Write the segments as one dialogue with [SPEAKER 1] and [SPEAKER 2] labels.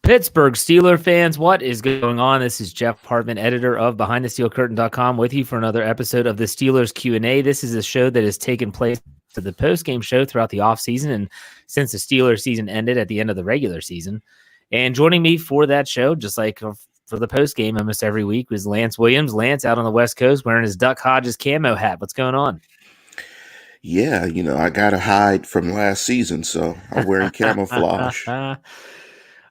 [SPEAKER 1] Pittsburgh Steeler fans, what is going on? This is Jeff Hartman, editor of BehindTheSteelCurtain.com, with you for another episode of the Steelers Q&A. This is a show that has taken place to the post-game show throughout the offseason and since the Steelers season ended at the end of the regular season. And joining me for that show, just like for the post-game almost every week, was Lance Williams. Lance out on the West Coast wearing his Duck Hodges camo hat. What's going on?
[SPEAKER 2] Yeah, I got to hide from last season, so I'm wearing camouflage.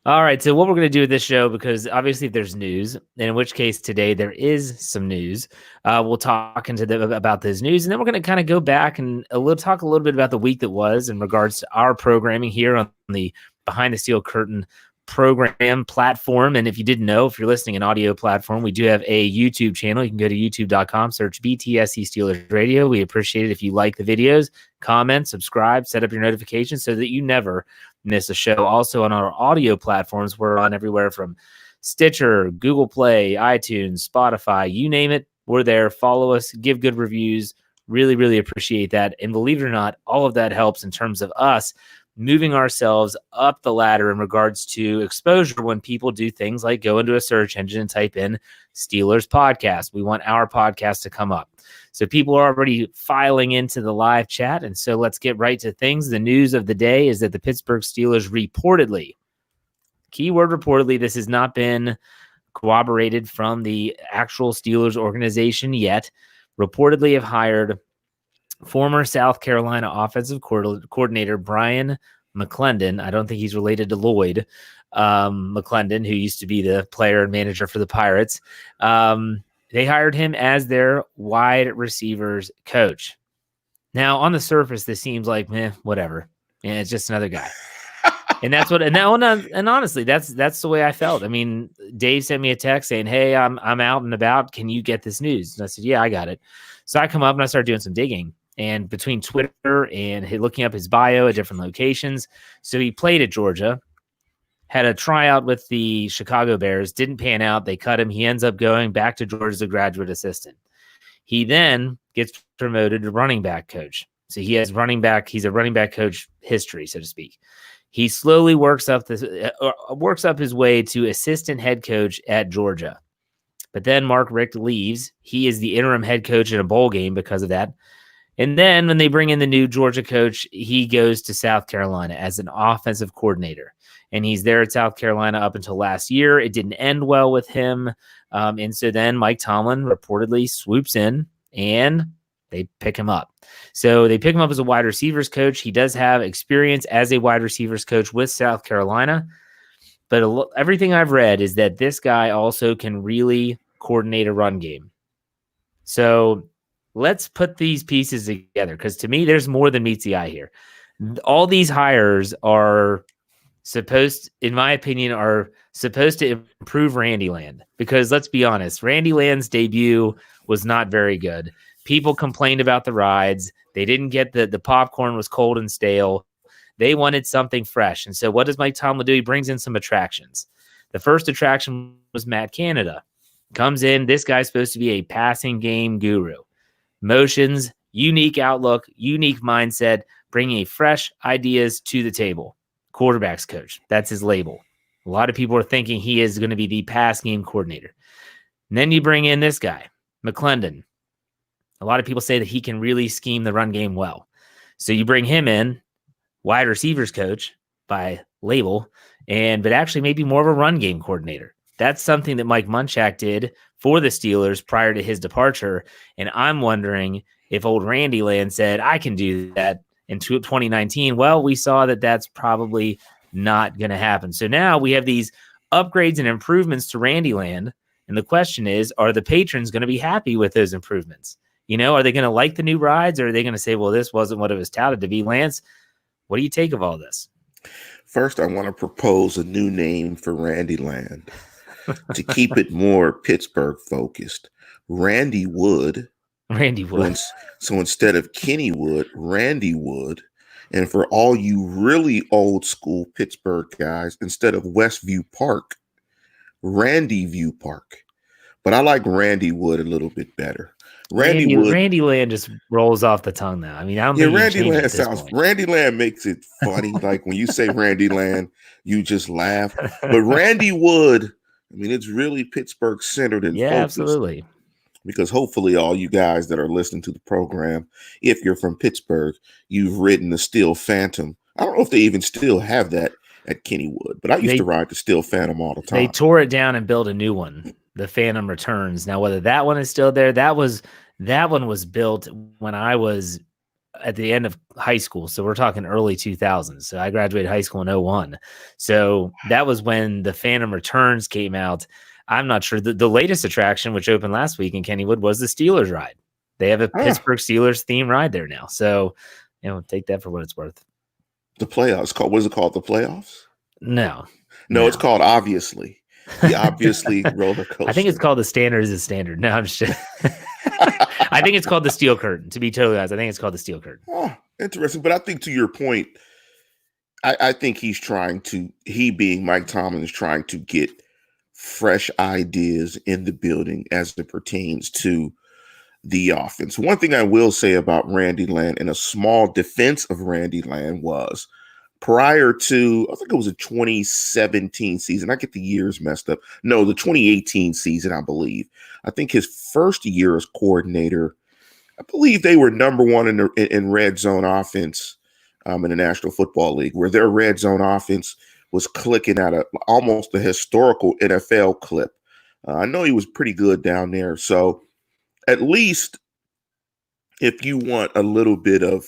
[SPEAKER 1] All right, so what we're going to do with this show, because obviously if there's news, and in which case today there is some news, we'll talk about this news, and then we're going to kind of go back and talk a little bit about the week that was in regards to our programming here on the Behind the Steel Curtain program platform. And if you didn't know, if you're listening an audio platform, we do have a YouTube channel. You can go to youtube.com, search BTSC Steelers Radio. We appreciate it if you like the videos, comment, subscribe, set up your notifications so that you never miss a show. Also on our audio platforms, we're on everywhere from Stitcher, Google Play, iTunes, Spotify, you name it, we're there. Follow us, give good reviews. Really, really appreciate that. And believe it or not, all of that helps in terms of us moving ourselves up the ladder in regards to exposure when people do things like go into a search engine and type in Steelers podcast. We want our podcast to come up. So people are already filing into the live chat. And so let's get right to things. The news of the day is that the Pittsburgh Steelers reportedly, keyword reportedly, this has not been corroborated from the actual Steelers organization yet, reportedly have hired former South Carolina offensive coordinator Bryan McClendon. I don't think he's related to Lloyd McClendon, who used to be the player and manager for the Pirates. They hired him as their wide receivers coach. Now, on the surface, this seems like, whatever. Yeah, it's just another guy. And that's what. And honestly, that's the way I felt. I mean, Dave sent me a text saying, "Hey, I'm out and about. Can you get this news?" And I said, "Yeah, I got it." So I come up and I start doing some digging. And between Twitter and looking up his bio at different locations, so he played at Georgia, had a tryout with the Chicago Bears, didn't pan out. They cut him. He ends up going back to Georgia as a graduate assistant. He then gets promoted to running back coach. So he has he's a running back coach history, so to speak. He slowly works up his way to assistant head coach at Georgia. But then Mark Richt leaves. He is the interim head coach in a bowl game because of that. And then when they bring in the new Georgia coach, he goes to South Carolina as an offensive coordinator. And he's there at South Carolina up until last year. It didn't end well with him. And so then Mike Tomlin reportedly swoops in and they pick him up. So they pick him up as a wide receivers coach. He does have experience as a wide receivers coach with South Carolina. But everything I've read is that this guy also can really coordinate a run game. So let's put these pieces together, because to me, there's more than meets the eye here. All these hires are in my opinion, are supposed to improve Randy Land. Because let's be honest, Randy Land's debut was not very good. People complained about the rides. They didn't get the popcorn was cold and stale. They wanted something fresh. And so what does Mike Tomlin do? He brings in some attractions. The first attraction was Matt Canada. Comes in. This guy's supposed to be a passing game guru. Motions, unique outlook, unique mindset, bringing fresh ideas to the table. Quarterbacks coach. That's his label. A lot of people are thinking he is going to be the pass game coordinator. And then you bring in this guy, McClendon. A lot of people say that he can really scheme the run game well. So you bring him in, wide receivers coach by label, but actually maybe more of a run game coordinator. That's something that Mike Munchak did for the Steelers prior to his departure. And I'm wondering if old Randy Land said, I can do that in 2019. Well, we saw that that's probably not going to happen. So now we have these upgrades and improvements to Randy Land. And the question is, are the patrons going to be happy with those improvements? Are they going to like the new rides, or are they going to say, well, this wasn't what it was touted to be? Lance, what do you take of all this?
[SPEAKER 2] First, I want to propose a new name for Randy Land to keep it more Pittsburgh focused. Randy Wood.
[SPEAKER 1] Randy Wood.
[SPEAKER 2] So instead of Kenny Wood, Randy Wood. And for all you really old school Pittsburgh guys, instead of Westview Park, Randy View Park. But I like Randy Wood a little bit better.
[SPEAKER 1] Randy Land just rolls off the tongue now. I mean, I don't think
[SPEAKER 2] Randy
[SPEAKER 1] Land
[SPEAKER 2] Land Randy Land makes it funny. Like when you say Randy Land, you just laugh. But Randy Wood, I mean, it's really Pittsburgh centered and focused.
[SPEAKER 1] Absolutely.
[SPEAKER 2] Because hopefully all you guys that are listening to the program, if you're from Pittsburgh, you've ridden the Steel Phantom. I don't know if they even still have that at Kennywood, but I used to ride the Steel Phantom all the time.
[SPEAKER 1] They tore it down and built a new one, the Phantom Returns. Now, whether that one is still there, that one was built when I was at the end of high school. So we're talking early 2000s. So I graduated high school in 2001. So that was when the Phantom Returns came out. I'm not sure. The latest attraction, which opened last week in Kennywood, was the Steelers ride. They have a Pittsburgh Steelers theme ride there now. So, take that for what it's worth.
[SPEAKER 2] The playoffs. What is it called? The playoffs?
[SPEAKER 1] No,
[SPEAKER 2] it's called Obviously. The Obviously roller coaster.
[SPEAKER 1] I think it's called the Standard is the Standard. No, I'm just I think it's called the Steel Curtain, to be totally honest. I think it's called the Steel Curtain.
[SPEAKER 2] Oh, interesting. But I think to your point, I think he being Mike Tomlin is trying to get fresh ideas in the building as it pertains to the offense. One thing I will say about Randy Land and a small defense of Randy Land was prior to, I think it was a 2017 season. I get the years messed up. No, the 2018 season, I believe. I think his first year as coordinator, I believe they were number one in red zone offense in the National Football League, where their red zone offense was clicking at almost a historical NFL clip. I know he was pretty good down there. So at least if you want a little bit of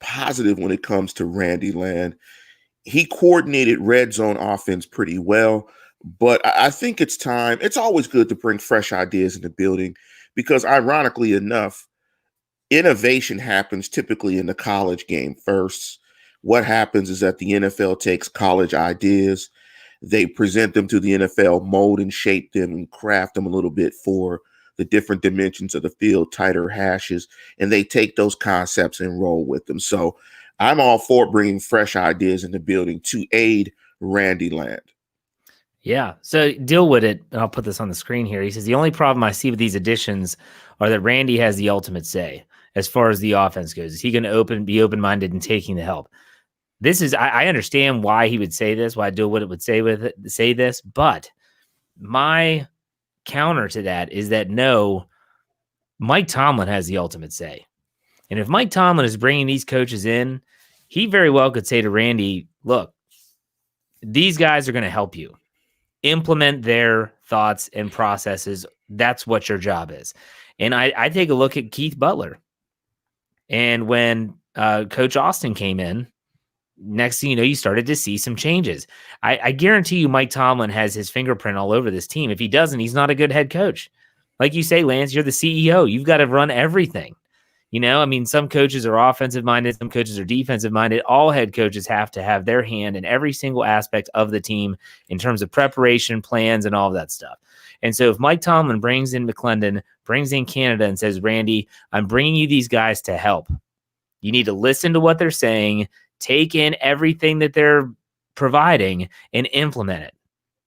[SPEAKER 2] positive when it comes to Randy Land, he coordinated red zone offense pretty well. But I think it's time. It's always good to bring fresh ideas in the building because ironically enough, innovation happens typically in the college game first. What happens is that the NFL takes college ideas, they present them to the NFL, mold and shape them and craft them a little bit for the different dimensions of the field, tighter hashes, and they take those concepts and roll with them. So I'm all for bringing fresh ideas in the building to aid Randy Land.
[SPEAKER 1] Yeah, so deal with it. I'll put this on the screen here. He says, the only problem I see with these additions are that Randy has the ultimate say as far as the offense goes. Is he going to be open-minded in taking the help? I understand why he would say this, why Deal with it would say this, but my counter to that is that no, Mike Tomlin has the ultimate say. And if Mike Tomlin is bringing these coaches in, he very well could say to Randy, look, these guys are going to help you implement their thoughts and processes. That's what your job is. And I take a look at Keith Butler. And when Coach Austin came in, next thing you know, you started to see some changes. I guarantee you Mike Tomlin has his fingerprint all over this team. If he doesn't, he's not a good head coach. Like you say, Lance, you're the CEO. You've got to run everything. I mean, some coaches are offensive minded, some coaches are defensive minded. All head coaches have to have their hand in every single aspect of the team in terms of preparation, plans, and all of that stuff. And so if Mike Tomlin brings in McClendon, brings in Canada and says, Randy, I'm bringing you these guys to help. You need to listen to what they're saying, take in everything that they're providing and implement it.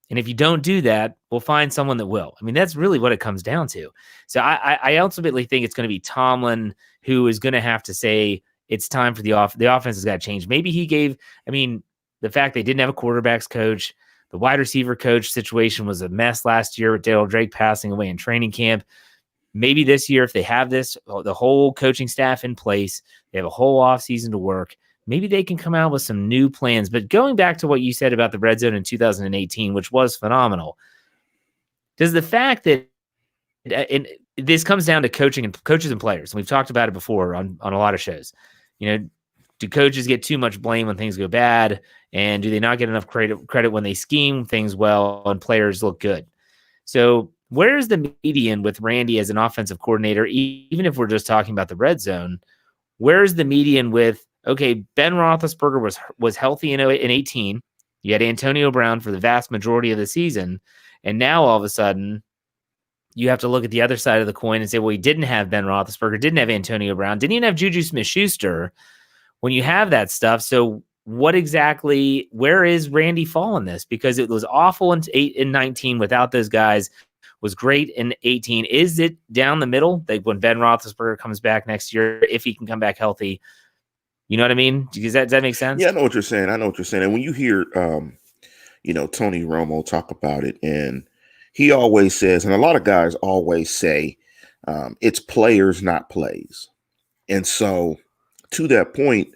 [SPEAKER 1] And if you don't do that, we'll find someone that will. I mean, that's really what it comes down to. So I ultimately think it's going to be Tomlin who is going to have to say it's time for the offense has got to change. Maybe the fact they didn't have a quarterbacks coach, the wide receiver coach situation was a mess last year with Daryl Drake passing away in training camp. Maybe this year, if they have the whole coaching staff in place, they have a whole offseason to work, maybe they can come out with some new plans. But going back to what you said about the red zone in 2018, which was phenomenal, does the fact that this comes down to coaches and players, and we've talked about it before on a lot of shows, do coaches get too much blame when things go bad? And do they not get enough credit when they scheme things well and players look good? So where's the median with Randy as an offensive coordinator, even if we're just talking about the red zone? Where's the median with, okay, Ben Roethlisberger was healthy in 18. You had Antonio Brown for the vast majority of the season. And now all of a sudden, you have to look at the other side of the coin and say, well, he didn't have Ben Roethlisberger, didn't have Antonio Brown, didn't even have JuJu SmithSchuster. When you have that stuff, so where is Randy fall in this? Because it was awful in 8 and 19 without those guys. was great in 18. Is it down the middle? Like when Ben Roethlisberger comes back next year, if he can come back healthy, you know what I mean? Does that make sense?
[SPEAKER 2] Yeah, I know what you're saying. And when you hear, Tony Romo talk about it, and he always says, and a lot of guys always say, it's players, not plays. And so to that point,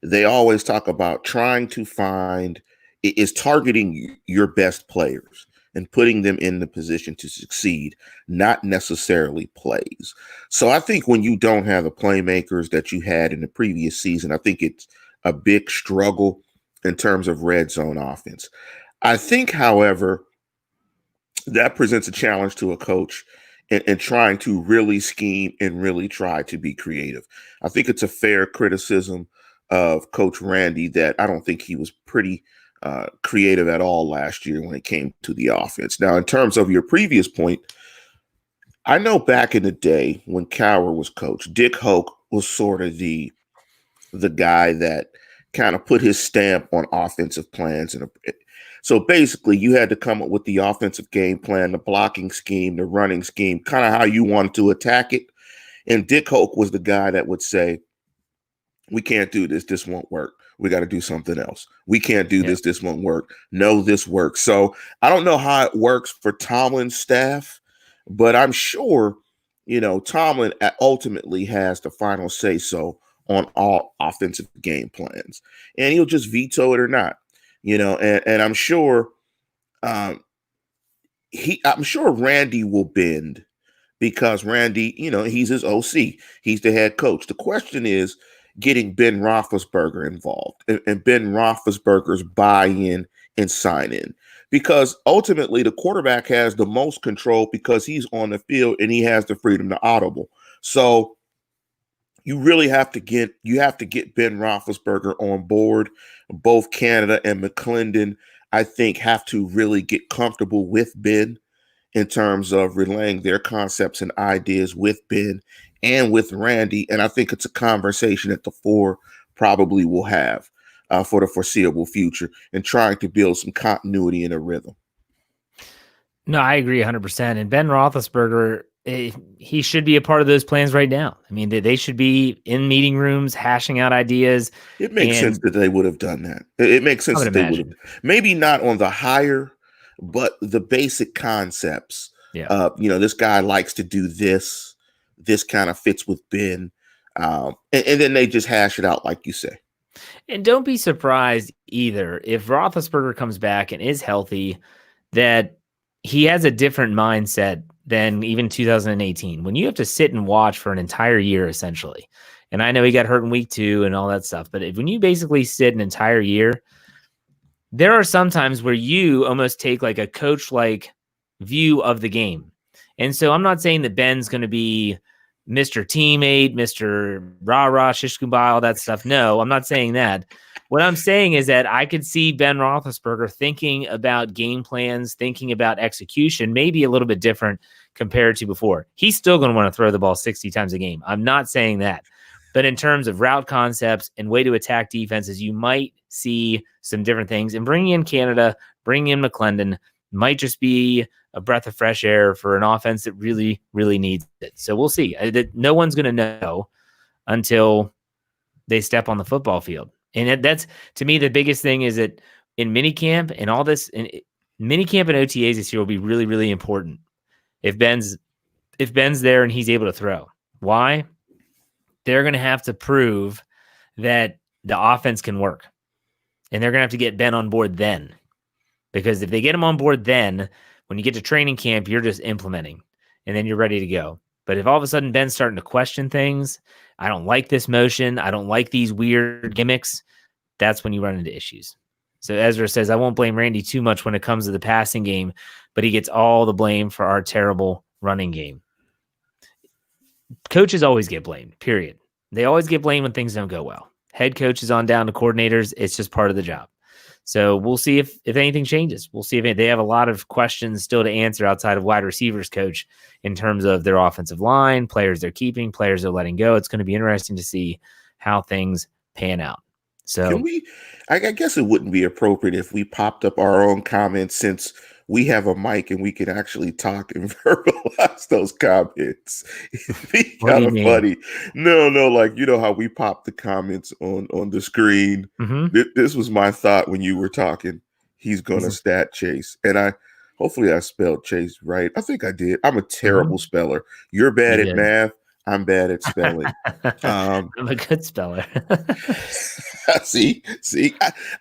[SPEAKER 2] they always talk about trying to find is targeting your best players and putting them in the position to succeed, not necessarily plays. So I think when you don't have the playmakers that you had in the previous season, I think it's a big struggle in terms of red zone offense. I think, however, that presents a challenge to a coach in trying to really scheme and really try to be creative. I think it's a fair criticism of Coach Randy that I don't think he was pretty creative at all last year when it came to the offense. Now, in terms of your previous point, I know back in the day when Cowher was coach, Dick Hoke was sort of the guy that kind of put his stamp on offensive plans. And so basically you had to come up with the offensive game plan, the blocking scheme, the running scheme, kind of how you wanted to attack it. And Dick Hoke was the guy that would say, we can't do this. This won't work. We got to do something else. We can't do this. This won't work. No, this works. So I don't know how it works for Tomlin's staff, but I'm sure, Tomlin ultimately has the final say so on all offensive game plans, and he'll just veto it or not, and I'm sure, I'm sure Randy will bend because Randy, he's his OC. He's the head coach. The question is getting Ben Roethlisberger involved and Ben Roethlisberger's buy-in and sign-in, because ultimately the quarterback has the most control because he's on the field and he has the freedom to audible. So you really have to get Ben Roethlisberger on board. Both Canada and McClendon, I think, have to really get comfortable with Ben in terms of relaying their concepts and ideas with Ben and with Randy. And I think it's a conversation that the four probably will have for the foreseeable future and trying to build some continuity and a rhythm.
[SPEAKER 1] No, I agree 100%. And Ben Roethlisberger, he should be a part of those plans right now. I mean, they should be in meeting rooms, hashing out ideas.
[SPEAKER 2] It makes sense that they would have done that. It makes sense that they would have. Maybe not on the higher, but the basic concepts.
[SPEAKER 1] Yeah.
[SPEAKER 2] This guy likes to do this. This kind of fits with Ben. And then they just hash it out, like you say.
[SPEAKER 1] And don't be surprised either if Roethlisberger comes back and is healthy, that he has a different mindset than even 2018, when you have to sit and watch for an entire year, essentially. And I know he got hurt in week 2 and all that stuff, but when you basically sit an entire year, there are some times where you almost take like a coach-like view of the game. And so I'm not saying that Ben's going to be Mr. Teammate, Mr. Rah-Rah, Shish Kumbaya, all that stuff. No, I'm not saying that. What I'm saying is that I could see Ben Roethlisberger thinking about game plans, thinking about execution, maybe a little bit different compared to before. He's still going to want to throw the ball 60 times a game. I'm not saying that. But in terms of route concepts and way to attack defenses, you might see some different things. And bringing in Canada, bringing in McClendon might just be a breath of fresh air for an offense that really, really needs it. So we'll see. No one's going to know until they step on the football field. And that's, to me, the biggest thing is that in minicamp and all this, in minicamp and OTAs this year will be really, really important. If Ben's there and he's able to throw. Why? They're going to have to prove that the offense can work. And they're going to have to get Ben on board then. Because if they get him on board then, when you get to training camp, you're just implementing. And then you're ready to go. But if all of a sudden Ben's starting to question things, I don't like this motion, I don't like these weird gimmicks, that's when you run into issues. So Ezra says, I won't blame Randy too much when it comes to the passing game, but he gets all the blame for our terrible running game. Coaches always get blamed, period. They always get blamed when things don't go well. Head coaches on down to coordinators, it's just part of the job. So we'll see if anything changes. We'll see if they have a lot of questions still to answer outside of wide receivers coach in terms of their offensive line, players they're keeping, players they're letting go. It's going to be interesting to see how things pan out. So
[SPEAKER 2] I guess it wouldn't be appropriate if we popped up our own comments, since we have a mic and we can actually talk and verbalize those comments. It'd be
[SPEAKER 1] What do
[SPEAKER 2] kind
[SPEAKER 1] you
[SPEAKER 2] of
[SPEAKER 1] mean?
[SPEAKER 2] funny. No, like you know how we pop the comments on the screen.
[SPEAKER 1] Mm-hmm.
[SPEAKER 2] This was my thought when you were talking. He's gonna stat chase, and hopefully I spelled chase right. I think I did. I'm a terrible speller. You're bad
[SPEAKER 1] You
[SPEAKER 2] at
[SPEAKER 1] did.
[SPEAKER 2] math. I'm bad at spelling.
[SPEAKER 1] I'm a good speller.
[SPEAKER 2] see,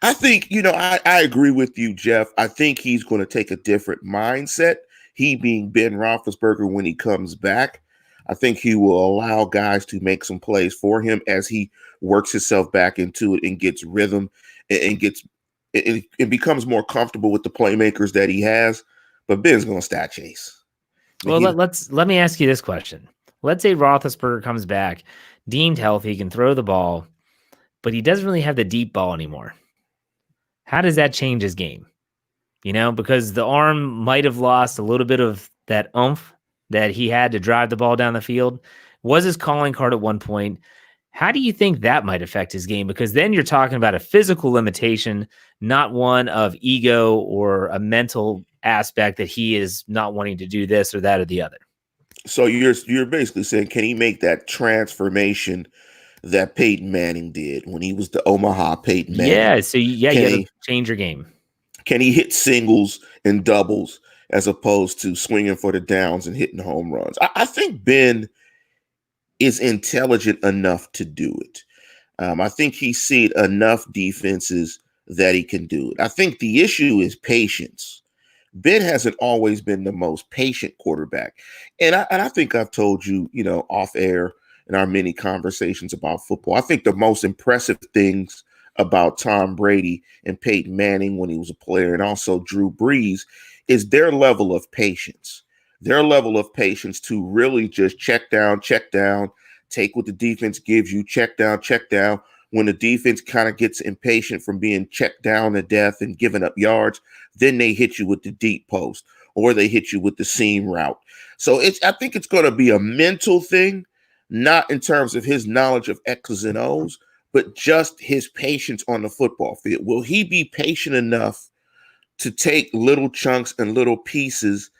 [SPEAKER 2] I think, I agree with you, Jeff. I think he's going to take a different mindset. He being Ben Roethlisberger when he comes back. I think he will allow guys to make some plays for him as he works himself back into it and gets rhythm and gets and becomes more comfortable with the playmakers that he has. But Ben's going to stat chase.
[SPEAKER 1] Well, let me ask you this question. Let's say Roethlisberger comes back, deemed healthy, can throw the ball, but he doesn't really have the deep ball anymore. How does that change his game? Because the arm might have lost a little bit of that oomph that he had to drive the ball down the field. Was his calling card at one point. How do you think that might affect his game? Because then you're talking about a physical limitation, not one of ego or a mental aspect that he is not wanting to do this or that or the other.
[SPEAKER 2] So you're basically saying, can he make that transformation that Peyton Manning did when he was the Omaha Peyton Manning?
[SPEAKER 1] Yeah, so you got to change your game.
[SPEAKER 2] Can he hit singles and doubles as opposed to swinging for the downs and hitting home runs? I think Ben is intelligent enough to do it. I think he's seen enough defenses that he can do it. I think the issue is patience. Ben hasn't always been the most patient quarterback. And I think I've told you, off air in our many conversations about football, I think the most impressive things about Tom Brady and Peyton Manning when he was a player and also Drew Brees is their level of patience. Their level of patience to really just check down, take what the defense gives you, check down. When the defense kind of gets impatient from being checked down to death and giving up yards, then they hit you with the deep post or they hit you with the seam route. So I think it's going to be a mental thing, not in terms of his knowledge of X's and O's, but just his patience on the football field. Will he be patient enough to take little chunks and little pieces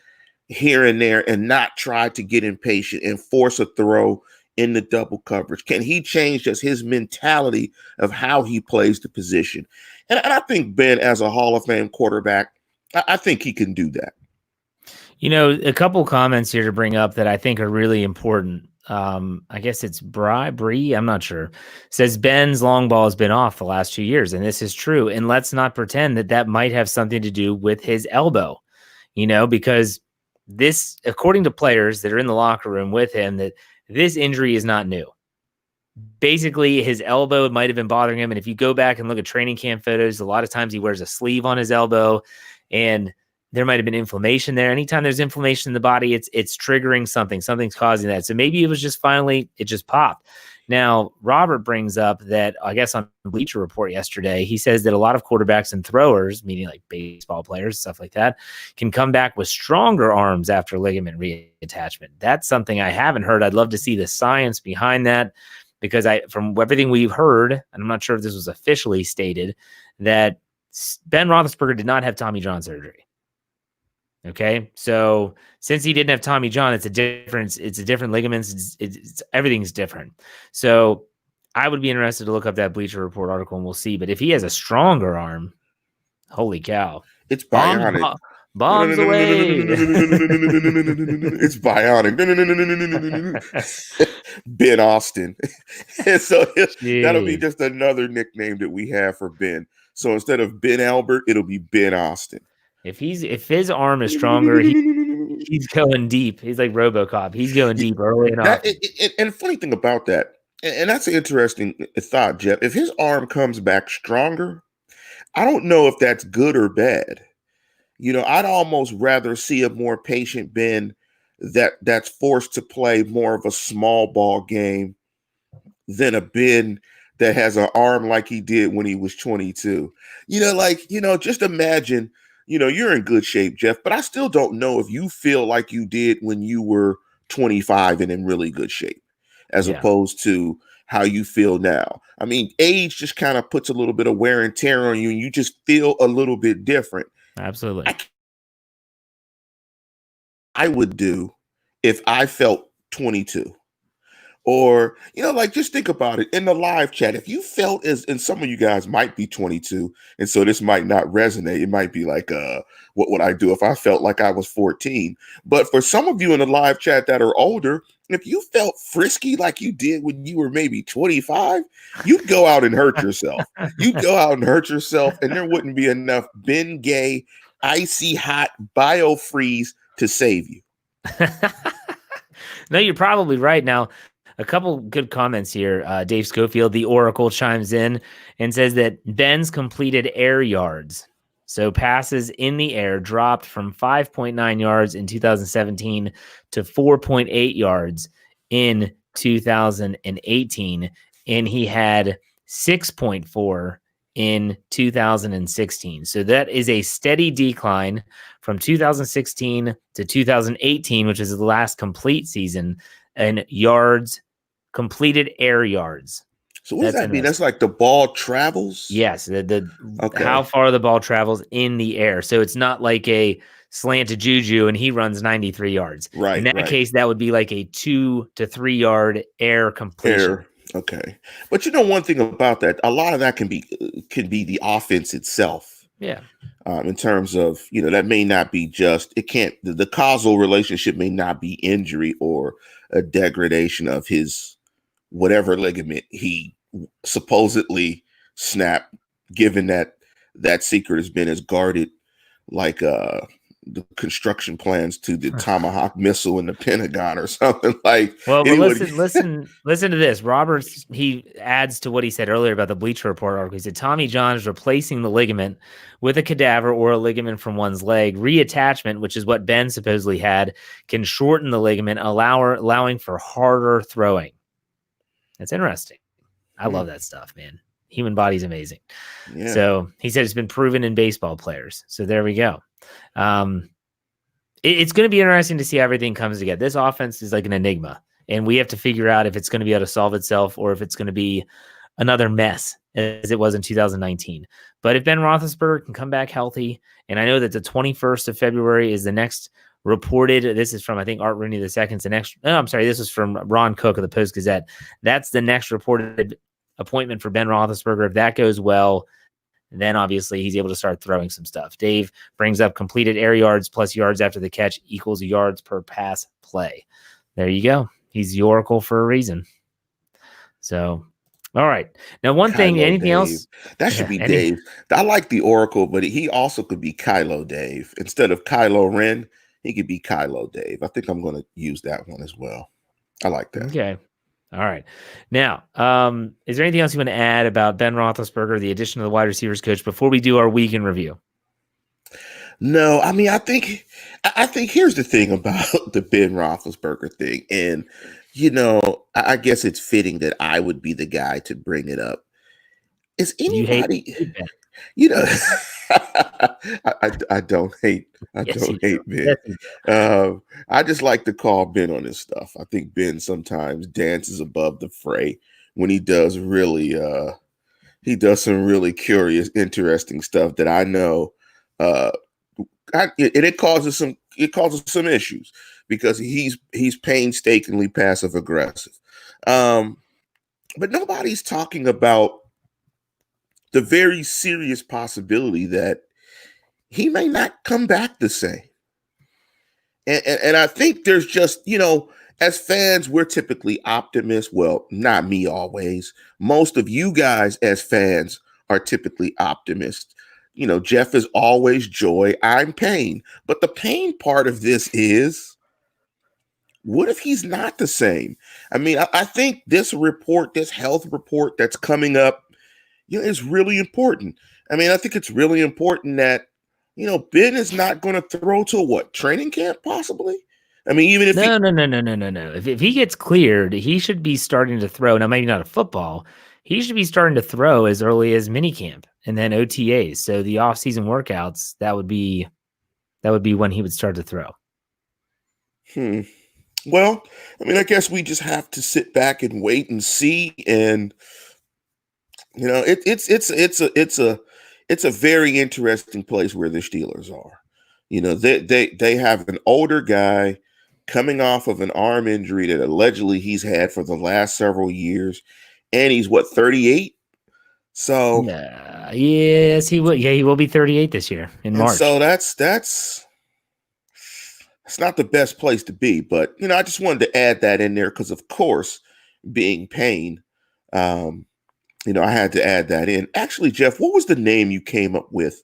[SPEAKER 2] here and there and not try to get impatient and force a throw in the double coverage? Can he change just his mentality of how he plays the position? And I think Ben, as a Hall of Fame quarterback, I think he can do that.
[SPEAKER 1] A couple comments here to bring up that I think are really important. I guess it's Bree, I'm not sure, says Ben's long ball has been off the last 2 years, and this is true. And let's not pretend that might have something to do with his elbow, because this, according to players that are in the locker room with him, that this injury is not new. Basically, his elbow might have been bothering him. And if you go back and look at training camp photos, a lot of times he wears a sleeve on his elbow and there might have been inflammation there. Anytime there's inflammation in the body, it's triggering something. Something's causing that. So maybe it was just it just popped. Now, Robert brings up that, I guess on Bleacher Report yesterday, he says that a lot of quarterbacks and throwers, meaning like baseball players, stuff like that, can come back with stronger arms after ligament reattachment. That's something I haven't heard. I'd love to see the science behind that, because from everything we've heard, and I'm not sure if this was officially stated, that Ben Roethlisberger did not have Tommy John surgery. Okay, so since he didn't have Tommy John, it's a different ligaments. It's everything's different. So I would be interested to look up that Bleacher Report article and we'll see. But if he has a stronger arm, holy cow.
[SPEAKER 2] It's bionic.
[SPEAKER 1] Bombs away.
[SPEAKER 2] It's bionic. Ben Austin. And so that'll be just another nickname that we have for Ben. So instead of Ben Albert, it'll be Ben Austin.
[SPEAKER 1] If his arm is stronger, he's going deep. He's like RoboCop. He's going deep early and often.
[SPEAKER 2] And the funny thing about that, and that's an interesting thought, Jeff. If his arm comes back stronger, I don't know if that's good or bad. I'd almost rather see a more patient Ben that's forced to play more of a small ball game than a Ben that has an arm like he did when he was 22. Just imagine. You're in good shape, Jeff, but I still don't know if you feel like you did when you were 25 and in really good shape, as opposed to how you feel now. I mean, age just kind of puts a little bit of wear and tear on you, and you just feel a little bit different.
[SPEAKER 1] Absolutely.
[SPEAKER 2] I would do if I felt 22. Or, like just think about it in the live chat. If you felt and some of you guys might be 22, and so this might not resonate. It might be like, what would I do if I felt like I was 14? But for some of you in the live chat that are older, if you felt frisky like you did when you were maybe 25, you'd go out and hurt yourself. You'd go out and hurt yourself, and there wouldn't be enough Ben Gay, icy hot biofreeze to save you.
[SPEAKER 1] No, you're probably right. Now, a couple good comments here. Dave Schofield, the Oracle, chimes in and says that Ben's completed air yards, so passes in the air, dropped from 5.9 yards in 2017 to 4.8 yards in 2018, and he had 6.4 in 2016. So that is a steady decline from 2016 to 2018, which is the last complete season, and yards, completed air yards.
[SPEAKER 2] So what does that mean? That's like the ball travels?
[SPEAKER 1] Yes, how far the ball travels in the air. So it's not like a slant to JuJu and he runs 93 yards.
[SPEAKER 2] Right.
[SPEAKER 1] In that case, that would be like a 2 to 3 yard air completion.
[SPEAKER 2] Okay. But one thing about that, a lot of that can be the offense itself.
[SPEAKER 1] Yeah.
[SPEAKER 2] In terms of, that may not be just, the causal relationship may not be injury or a degradation of his whatever ligament he supposedly snapped, given that secret has been as guarded like the construction plans to the Tomahawk missile in the Pentagon or something like.
[SPEAKER 1] Well, listen to this. Roberts, he adds to what he said earlier about the Bleacher Report article. He said Tommy John is replacing the ligament with a cadaver or a ligament from one's leg. Reattachment, which is what Ben supposedly had, can shorten the ligament, allowing for harder throwing. That's interesting. I love that stuff, man. Human body's amazing. Yeah. So he said it's been proven in baseball players. So there we go. It's going to be interesting to see how everything comes together. This offense is like an enigma, and we have to figure out if it's going to be able to solve itself or if it's going to be another mess as it was in 2019. But if Ben Roethlisberger can come back healthy, and I know that the 21st of February is the next reported, this is from, I think, Art Rooney II. This is from Ron Cook of the Post-Gazette. That's the next reported appointment for Ben Roethlisberger. If that goes well, then obviously he's able to start throwing some stuff. Dave brings up completed air yards plus yards after the catch equals yards per pass play. There you go. He's the Oracle for a reason. So, all right. Now, one thing, anything else?
[SPEAKER 2] That should be Dave. I like the Oracle, but he also could be Kylo Dave. Instead of Kylo Ren, he could be Kylo Dave. I think I'm going to use that one as well. I like that.
[SPEAKER 1] Okay. All right. Now, is there anything else you want to add about Ben Roethlisberger, the addition of the wide receivers coach, before we do our week in review?
[SPEAKER 2] No, I mean, I think here's the thing about the Ben Roethlisberger thing. And, I guess it's fitting that I would be the guy to bring it up. Is anybody, I don't hate. I don't hate Ben. I just like to call Ben on this stuff. I think Ben sometimes dances above the fray when he does really. He does some really curious, interesting stuff that I know. It causes some issues because he's painstakingly passive aggressive. But nobody's talking about the very serious possibility that he may not come back the same. And I think there's just, as fans, we're typically optimists. Well, not me always. Most of you guys as fans are typically optimists. Jeff is always joy. I'm pain. But the pain part of this is, what if he's not the same? I mean, I think this health report that's coming up, is really important. I mean, I think it's really important that, Ben is not going to throw to training camp possibly? I mean, even if
[SPEAKER 1] No. If he gets cleared, he should be starting to throw. Now, maybe not a football. He should be starting to throw as early as minicamp and then OTAs. So the off-season workouts, that would be when he would start to throw.
[SPEAKER 2] Well, I mean, I guess we just have to sit back and wait and see. And it's a very interesting place where the Steelers are. They have an older guy coming off of an arm injury that allegedly he's had for the last several years, and he's 38. So
[SPEAKER 1] yes, he will. Yeah, he will be 38 this year in March.
[SPEAKER 2] So that's not the best place to be. But I just wanted to add that in there because, of course, being Payne, I had to add that in. Actually, Jeff, what was the name you came up with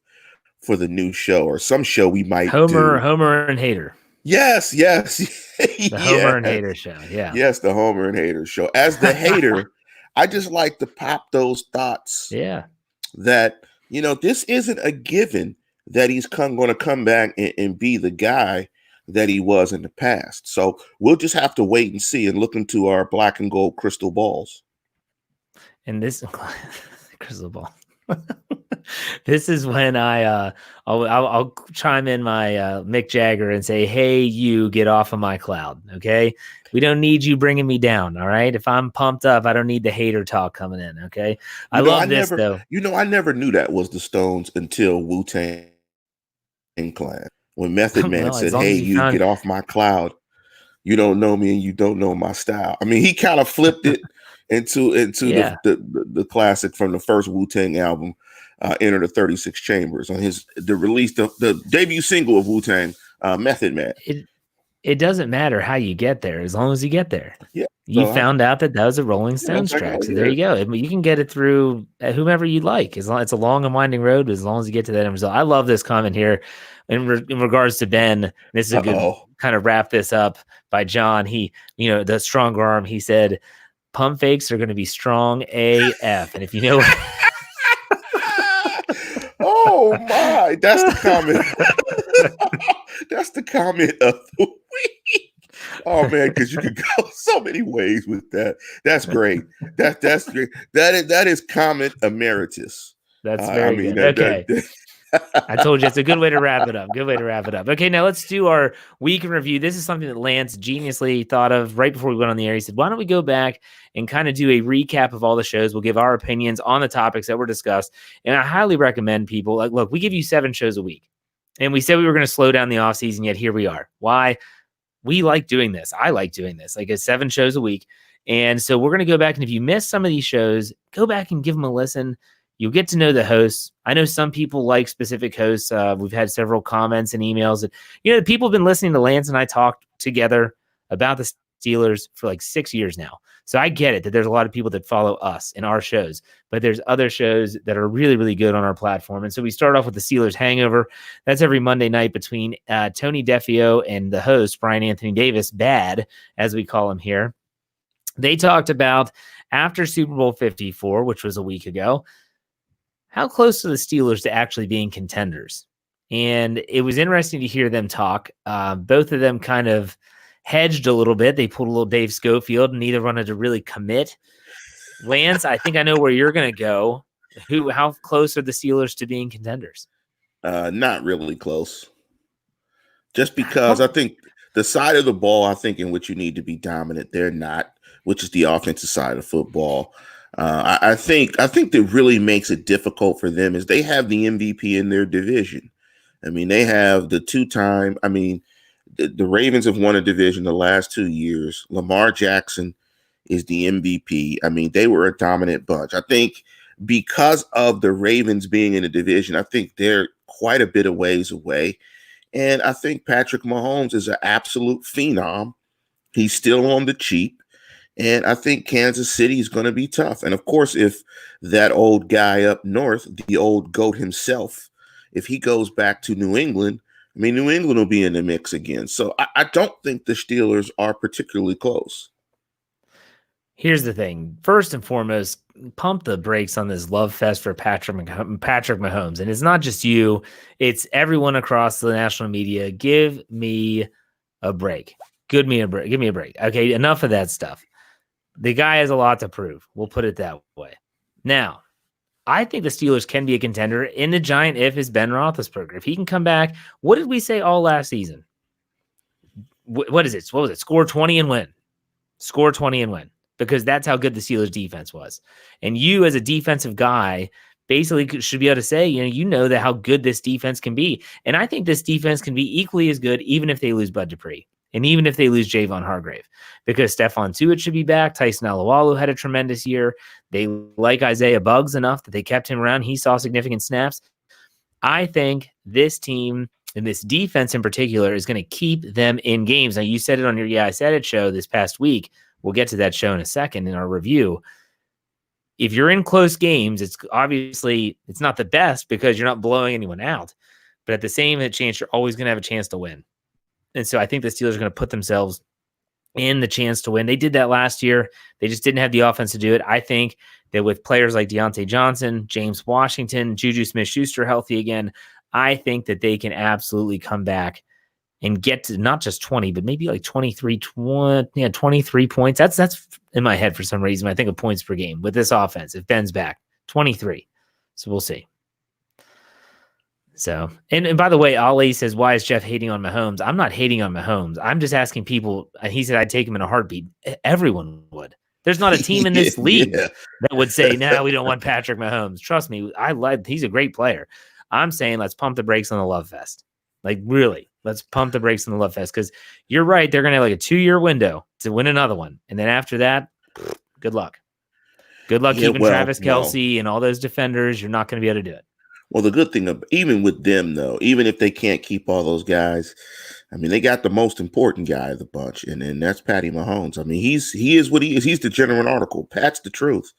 [SPEAKER 2] for the new show, or some show we might do?
[SPEAKER 1] Homer and Hater.
[SPEAKER 2] Yes.
[SPEAKER 1] The Homer and Hater show. Yeah.
[SPEAKER 2] Yes, the Homer and Hater show. As the hater, I just like to pop those thoughts.
[SPEAKER 1] Yeah.
[SPEAKER 2] That, this isn't a given that he's going to come back and be the guy that he was in the past. So we'll just have to wait and see and look into our black and gold crystal balls.
[SPEAKER 1] And this crystal ball. This is when I'll chime in my Mick Jagger and say, "Hey, you get off of my cloud, okay? We don't need you bringing me down, all right? If I'm pumped up, I don't need the hater talk coming in, okay?" I love this though.
[SPEAKER 2] I never knew that was the Stones until Wu-Tang Clan. When Method Man said, "Hey, you get off my cloud. You don't know me and you don't know my style." I mean, he kind of flipped it into the classic from the first Wu-Tang album, Enter the 36 Chambers, on the debut single of Wu-Tang, Method Man.
[SPEAKER 1] It doesn't matter how you get there as long as you get there.
[SPEAKER 2] Yeah.
[SPEAKER 1] You found out that was a Rolling Stones track. So there you go. You can get it through whomever you'd like. As long it's a long and winding road, but as long as you get to that end result. I love this comment here in regards to Ben. This is a good kind of wrap this up by John. He, the strong arm, he said, "Pump fakes are going to be strong AF." And if you know
[SPEAKER 2] oh my, that's the comment. That's the comment of the week. Oh man, because you could go so many ways with that. That's great. That's great. That is comment emeritus.
[SPEAKER 1] That's very good. Okay. I told you it's a good way to wrap it up. Okay, now let's do our week in review. This is something that Lance geniusly thought of right before we went on the air. He said, "Why don't we go back and kind of do a recap of all the shows? We'll give our opinions on the topics that were discussed." And I highly recommend people, look, we give you 7 shows a week. And we said we were going to slow down the offseason, yet here we are. Why? We like doing this. I like doing this. Like 7 shows a week. And so we're going to go back. And if you missed some of these shows, go back and give them a listen. You'll get to know the hosts. I know some people like specific hosts. We've had several comments and emails. And, people have been listening to Lance and I talk together about the Steelers for like 6 years now. So I get it that there's a lot of people that follow us in our shows, but there's other shows that are really, really good on our platform. And so we start off with the Steelers Hangover. That's every Monday night between Tony Defio and the host, Brian Anthony Davis, Bad, as we call him here. They talked about after Super Bowl 54, which was a week ago, how close are the Steelers to actually being contenders? And it was interesting to hear them talk. Both of them kind of hedged a little bit. They pulled a little Dave Schofield, and neither wanted to really commit. Lance, I think I know where you're going to go. How close are the Steelers to being contenders?
[SPEAKER 2] Not really close. Just because I think the side of the ball, I think, in which you need to be dominant, they're not, which is the offensive side of football. I think that really makes it difficult for them is they have the MVP in their division. I mean, they have the 2-time. I mean, the Ravens have won a division the last 2 years. Lamar Jackson is the MVP. I mean, they were a dominant bunch. I think because of the Ravens being in a division, I think they're quite a bit of ways away. And I think Patrick Mahomes is an absolute phenom. He's still on the cheap. And I think Kansas City is going to be tough. And of course, if that old guy up north, the old GOAT himself, if he goes back to New England, I mean, New England will be in the mix again. So I don't think the Steelers are particularly close.
[SPEAKER 1] Here's the thing. First and foremost, pump the brakes on this love fest for Patrick Mahomes. And it's not just you. It's everyone across the national media. Give me a break. Give me a break. Okay, enough of that stuff. The guy has a lot to prove. We'll put it that way. Now, I think the Steelers can be a contender, and the giant if is Ben Roethlisberger. If he can come back, what did we say all last season? What is it? What was it? Score 20 and win. Score 20 and win. Because that's how good the Steelers defense was. And you as a defensive guy, basically should be able to say, you know that how good this defense can be. And I think this defense can be equally as good even if they lose Bud Dupree and even if they lose Javon Hargrave, because Stephon Tuitt should be back. Tyson Alualu had a tremendous year. They like Isaiah Buggs enough that they kept him around. He saw significant snaps. I think this team and this defense in particular is going to keep them in games. Now, you said it on your Yeah, I Said It show this past week. We'll get to that show in a second in our review. If you're in close games, it's not the best because you're not blowing anyone out. But at the same chance, you're always going to have a chance to win. And so I think the Steelers are going to put themselves in the chance to win. They did that last year. They just didn't have the offense to do it. I think that with players like Deontay Johnson, James Washington, JuJu Smith-Schuster healthy again, I think that they can absolutely come back and get to not just 20, but maybe like 23 points. That's in my head for some reason. I think of points per game with this offense. If Ben's back, 23. So we'll see. So, and by the way, Ali says, why is Jeff hating on Mahomes? I'm not hating on Mahomes. I'm just asking people. He said, I'd take him in a heartbeat. Everyone would. There's not a team in this league that would say, no, we don't want Patrick Mahomes. Trust me. He's a great player. I'm saying, let's pump the brakes on the love fest. Like, really, let's pump the brakes on the love fest. Because you're right. They're going to have like a 2-year window to win another one. And then after that, good luck. Good luck keeping Travis Kelce and all those defenders. You're not going to be able to do it. Well,
[SPEAKER 2] the good thing, even with them, though, even if they can't keep all those guys, I mean, they got the most important guy of the bunch, and that's Patty Mahomes. I mean, he is what he is. He's the general article. Pat's the truth.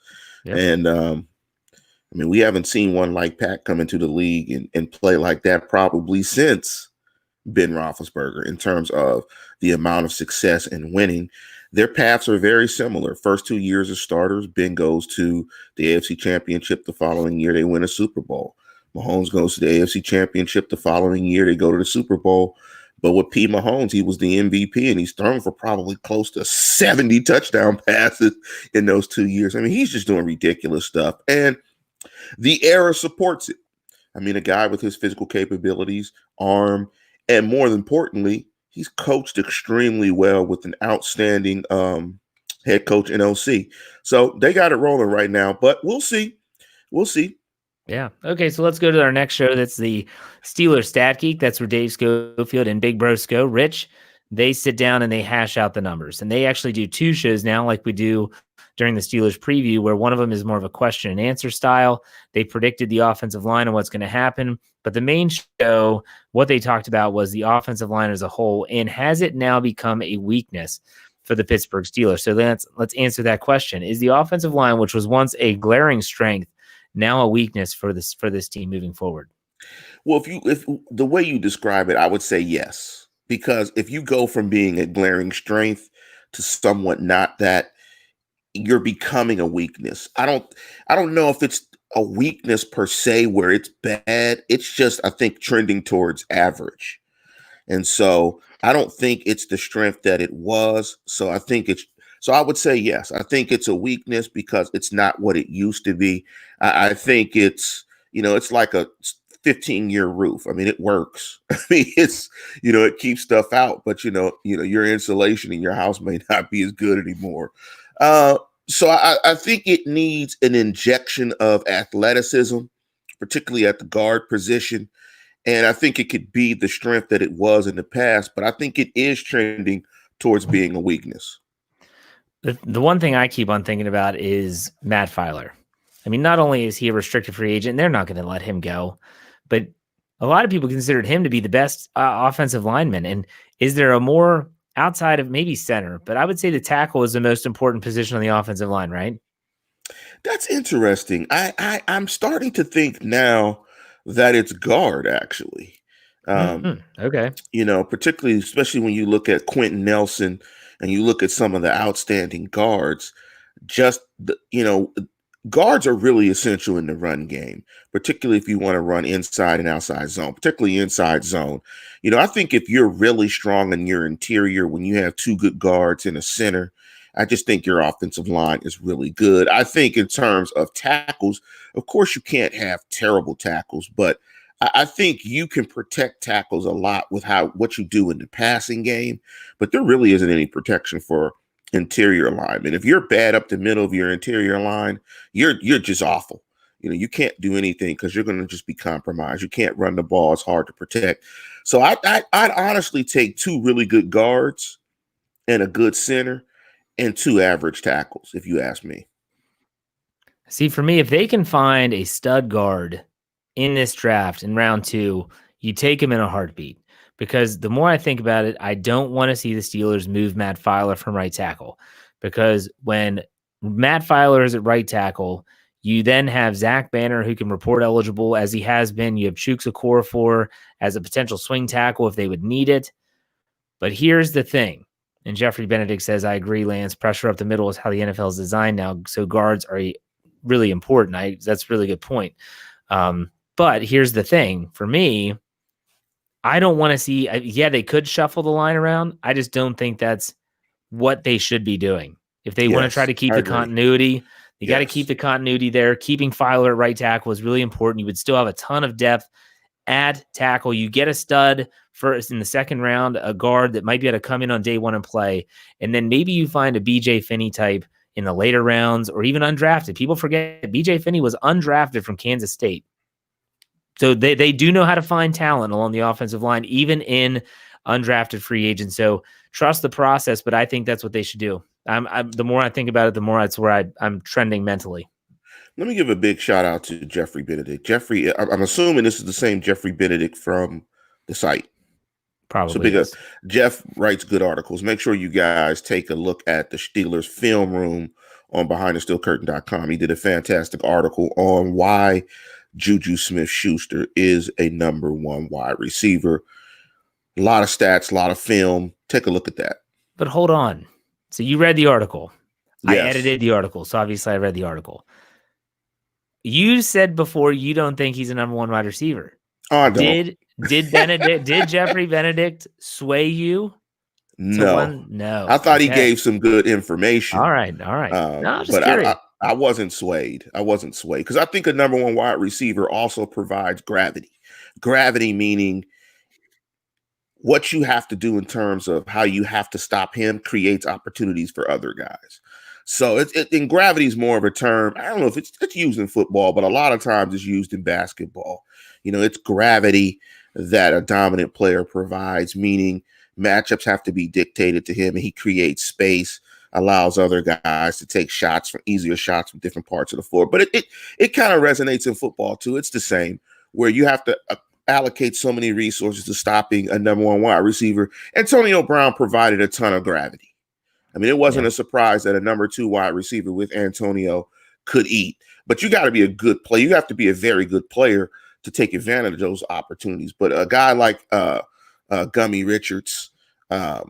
[SPEAKER 2] Yep. And, I mean, we haven't seen one like Pat come into the league and play like that probably since Ben Roethlisberger in terms of the amount of success and winning. Their paths are very similar. First 2 years as starters, Ben goes to the AFC Championship. The following year, they win a Super Bowl. Mahomes goes to the AFC Championship. The following year, they go to the Super Bowl. But with P. Mahomes, he was the MVP, and he's thrown for probably close to 70 touchdown passes in those 2 years. I mean, he's just doing ridiculous stuff. And the era supports it. I mean, a guy with his physical capabilities, arm, and more importantly, he's coached extremely well with an outstanding head coach in OC. So they got it rolling right now, but we'll see. We'll see.
[SPEAKER 1] Yeah. Okay, so let's go to our next show. That's the Steelers Stat Geek. That's where Dave Schofield and Big Bro Sco, Rich, they sit down and they hash out the numbers. And they actually do 2 shows now like we do during the Steelers preview, where one of them is more of a question and answer style. They predicted the offensive line and what's going to happen. But the main show, what they talked about was the offensive line as a whole, and has it now become a weakness for the Pittsburgh Steelers? So let's answer that question. Is the offensive line, which was once a glaring strength, now a weakness for this team moving forward?
[SPEAKER 2] Well, if the way you describe it, I would say yes, because if you go from being a glaring strength to somewhat not that, you're becoming a weakness. I don't know if it's a weakness per se where it's bad. It's just, I think, trending towards average. And so I don't think it's the strength that it was. So I would say yes. I think it's a weakness because it's not what it used to be. I think it's like a 15-year roof. I mean, it works. I mean, it's, it keeps stuff out, but your insulation in your house may not be as good anymore. So I think it needs an injection of athleticism, particularly at the guard position. And I think it could be the strength that it was in the past, but I think it is trending towards being a weakness.
[SPEAKER 1] The one thing I keep on thinking about is Matt Filer. I mean, not only is he a restricted free agent, and they're not going to let him go, but a lot of people considered him to be the best offensive lineman. And is there a more outside of maybe center, but I would say the tackle is the most important position on the offensive line, right?
[SPEAKER 2] That's interesting. I'm starting to think now that it's guard, actually.
[SPEAKER 1] Okay.
[SPEAKER 2] Particularly, especially when you look at Quentin Nelson and you look at some of the outstanding guards, guards are really essential in the run game, particularly if you want to run inside and outside zone, particularly inside zone. I think if you're really strong in your interior, when you have 2 good guards in a center, I just think your offensive line is really good. I think in terms of tackles, of course, you can't have terrible tackles, but I think you can protect tackles a lot with what you do in the passing game, but there really isn't any protection for interior linemen. If you're bad up the middle of your interior line, you're just awful. You can't do anything because you're going to just be compromised. You can't run the ball. It's hard to protect. So I'd honestly take 2 really good guards and a good center and 2 average tackles, if you ask me.
[SPEAKER 1] See, for me, if they can find a stud guard in this draft in round 2, you take him in a heartbeat. Because the more I think about it, I don't want to see the Steelers move Matt Filer from right tackle. Because when Matt Filer is at right tackle, you then have Zach Banner, who can report eligible as he has been. You have Chuks Okorafor as a potential swing tackle if they would need it. But here's the thing. And Jeffrey Benedict says, I agree, Lance. Pressure up the middle is how the NFL is designed now. So guards are really important. That's a really good point. But here's the thing. For me, I don't want to see, they could shuffle the line around. I just don't think that's what they should be doing. If they want to try to keep the continuity, you got to keep the continuity there. Keeping Filer at right tackle is really important. You would still have a ton of depth at tackle. You get a stud first in the second round, a guard that might be able to come in on day 1 and play. And then maybe you find a BJ Finney type in the later rounds or even undrafted. People forget BJ Finney was undrafted from Kansas State. So they do know how to find talent along the offensive line, even in undrafted free agents. So trust the process, but I think that's what they should do. The more I think about it, the more that's where I'm trending mentally.
[SPEAKER 2] Let me give a big shout out to Jeffrey Benedict. Jeffrey, I'm assuming this is the same Jeffrey Benedict from the site.
[SPEAKER 1] Probably.
[SPEAKER 2] So because Jeff writes good articles. Make sure you guys take a look at the Steelers film room on BehindTheSteelCurtain.com. He did a fantastic article on why JuJu SmithSchuster is a number 1 wide receiver. A lot of stats, a lot of film. Take a look at that.
[SPEAKER 1] But hold on. So you read the article.
[SPEAKER 2] Yes.
[SPEAKER 1] I edited the article. So obviously I read the article. You said before you don't think he's a number 1 wide receiver.
[SPEAKER 2] Oh, I don't.
[SPEAKER 1] Did Jeffrey Benedict sway you?
[SPEAKER 2] No.
[SPEAKER 1] No.
[SPEAKER 2] I thought he gave some good information.
[SPEAKER 1] All right. No, I'm just
[SPEAKER 2] but
[SPEAKER 1] curious.
[SPEAKER 2] I wasn't swayed. Because I think a number 1 wide receiver also provides gravity. Gravity meaning what you have to do in terms of how you have to stop him creates opportunities for other guys. So and gravity is more of a term. I don't know if it's used in football, but a lot of times it's used in basketball. It's gravity that a dominant player provides, meaning matchups have to be dictated to him and he creates space, allows other guys to take easier shots from different parts of the floor. But it kind of resonates in football too. It's the same, where you have to allocate so many resources to stopping a number 1 wide receiver. Antonio Brown provided a ton of gravity. I mean, it wasn't a surprise that a number 2 wide receiver with Antonio could eat, but you got to be a good player. You have to be a very good player to take advantage of those opportunities. But a guy like Gummy Richards, Mr.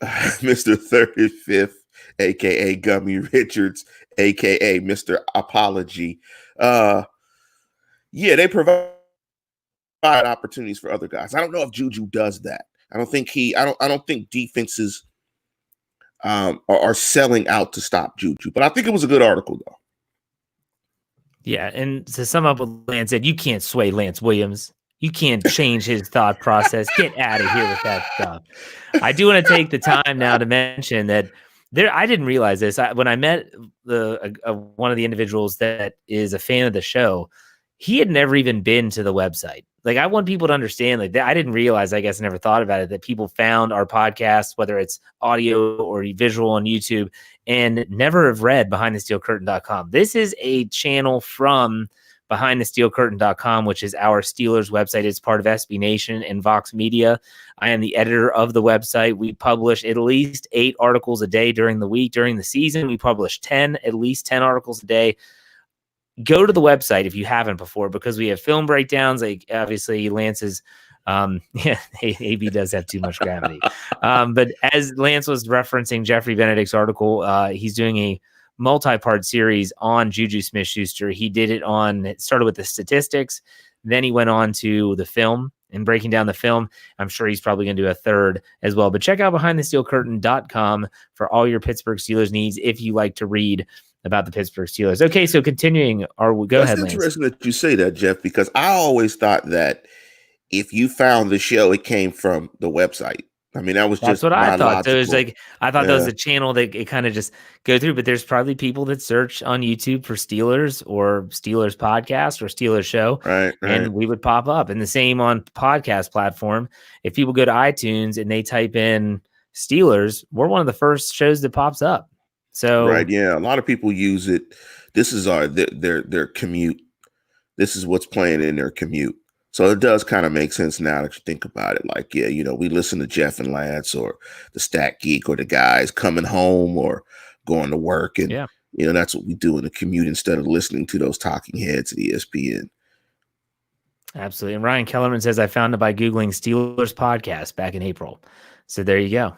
[SPEAKER 2] 35th, aka Gummy Richards, aka Mr. Apology. They provide opportunities for other guys. I don't know if JuJu does that. I don't think defenses are selling out to stop JuJu. But I think it was a good article, though.
[SPEAKER 1] Yeah, and to sum up what Lance said, you can't sway Lance Williams. You can't change his thought process. Get out of here with that stuff. I do want to take the time now to mention that I didn't realize this. When I met one of the individuals that is a fan of the show, he had never even been to the website. Like, I want people to understand, like, that I didn't realize, I guess I never thought about it, that people found our podcast, whether it's audio or visual on YouTube, and never have read BehindTheSteelCurtain.com. This is a channel from BehindTheSteelCurtain.com, which is our Steelers website. It's part of SB Nation and Vox Media. I am the editor of the website. We publish at least 8 articles a day during the week. During the season, we publish at least 10 articles a day. Go to the website if you haven't before, because we have film breakdowns. Like, obviously, Lance's AB does have too much gravity. But as Lance was referencing Jeffrey Benedict's article, he's doing a multi-part series on JuJu SmithSchuster. He did it started with the statistics, then he went on to the film and breaking down the film. I'm sure he's probably going to do a third as well. But check out BehindTheSteelCurtain.com for all your Pittsburgh Steelers needs if you like to read about the Pittsburgh Steelers. Okay, so continuing, go ahead, Lance.
[SPEAKER 2] It's interesting that you say that, Jeff, because I always thought that if you found the show, it came from the website. I mean, that was
[SPEAKER 1] That's
[SPEAKER 2] just
[SPEAKER 1] what I
[SPEAKER 2] my
[SPEAKER 1] thought. So it's
[SPEAKER 2] logical.
[SPEAKER 1] like I thought that was
[SPEAKER 2] Yeah,
[SPEAKER 1] a channel that it kind of just go through, but there's probably people that search on YouTube for Steelers or Steelers podcast or Steelers show,
[SPEAKER 2] right, right.
[SPEAKER 1] and we would pop up. And the same on podcast platform. If people go to iTunes and they type in Steelers, we're one of the first shows that pops up.
[SPEAKER 2] Right.
[SPEAKER 1] So
[SPEAKER 2] Yeah. A lot of people use it. This is their commute. This is what's playing in their commute. So it does kind of make sense now that you think about it. Like, yeah, we listen to Jeff and Lance or the Stat Geek or the guys coming home or going to work. And,
[SPEAKER 1] yeah,
[SPEAKER 2] that's what we do in the commute instead of listening to those talking heads at ESPN.
[SPEAKER 1] absolutely. And Ryan Kellerman says I found it by Googling Steelers podcast back in April. So there you go.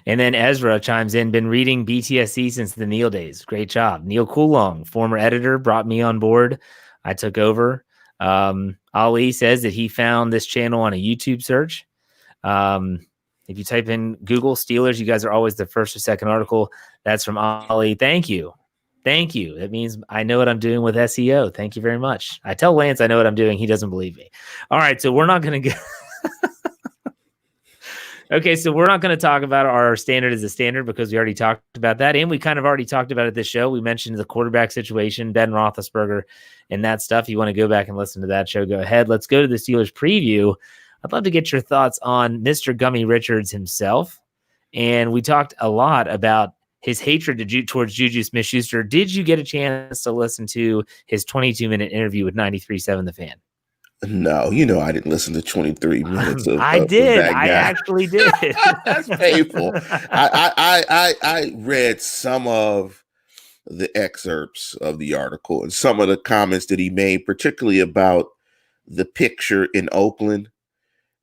[SPEAKER 1] And then Ezra chimes in, been reading BTSC since the Neil days. Great job. Neil Coulong, former editor, brought me on board. I took over. Ali says that he found this channel on a YouTube search. If you type in Google Steelers, you guys are always the first or second article. That's from Ali. Thank you. Thank you. That means I know what I'm doing with SEO. Thank you very much. I tell Lance I know what I'm doing. He doesn't believe me. All right. So we're not going to go. Okay, so we're not going to talk about our standard as a standard because we already talked about that. And we kind of already talked about it this show. We mentioned the quarterback situation, Ben Roethlisberger, and that stuff. You want to go back and listen to that show, go ahead. Let's go to the Steelers preview. I'd love to get your thoughts on Mr. Gummy Richards himself. And we talked a lot about his hatred towards JuJu SmithSchuster. Did you get a chance to listen to his 22-minute interview with 93.7 The Fan?
[SPEAKER 2] No, I didn't listen to 23 minutes of
[SPEAKER 1] I did.
[SPEAKER 2] that guy.
[SPEAKER 1] I actually did.
[SPEAKER 2] That's painful. I read some of the excerpts of the article and some of the comments that he made, particularly about the picture in Oakland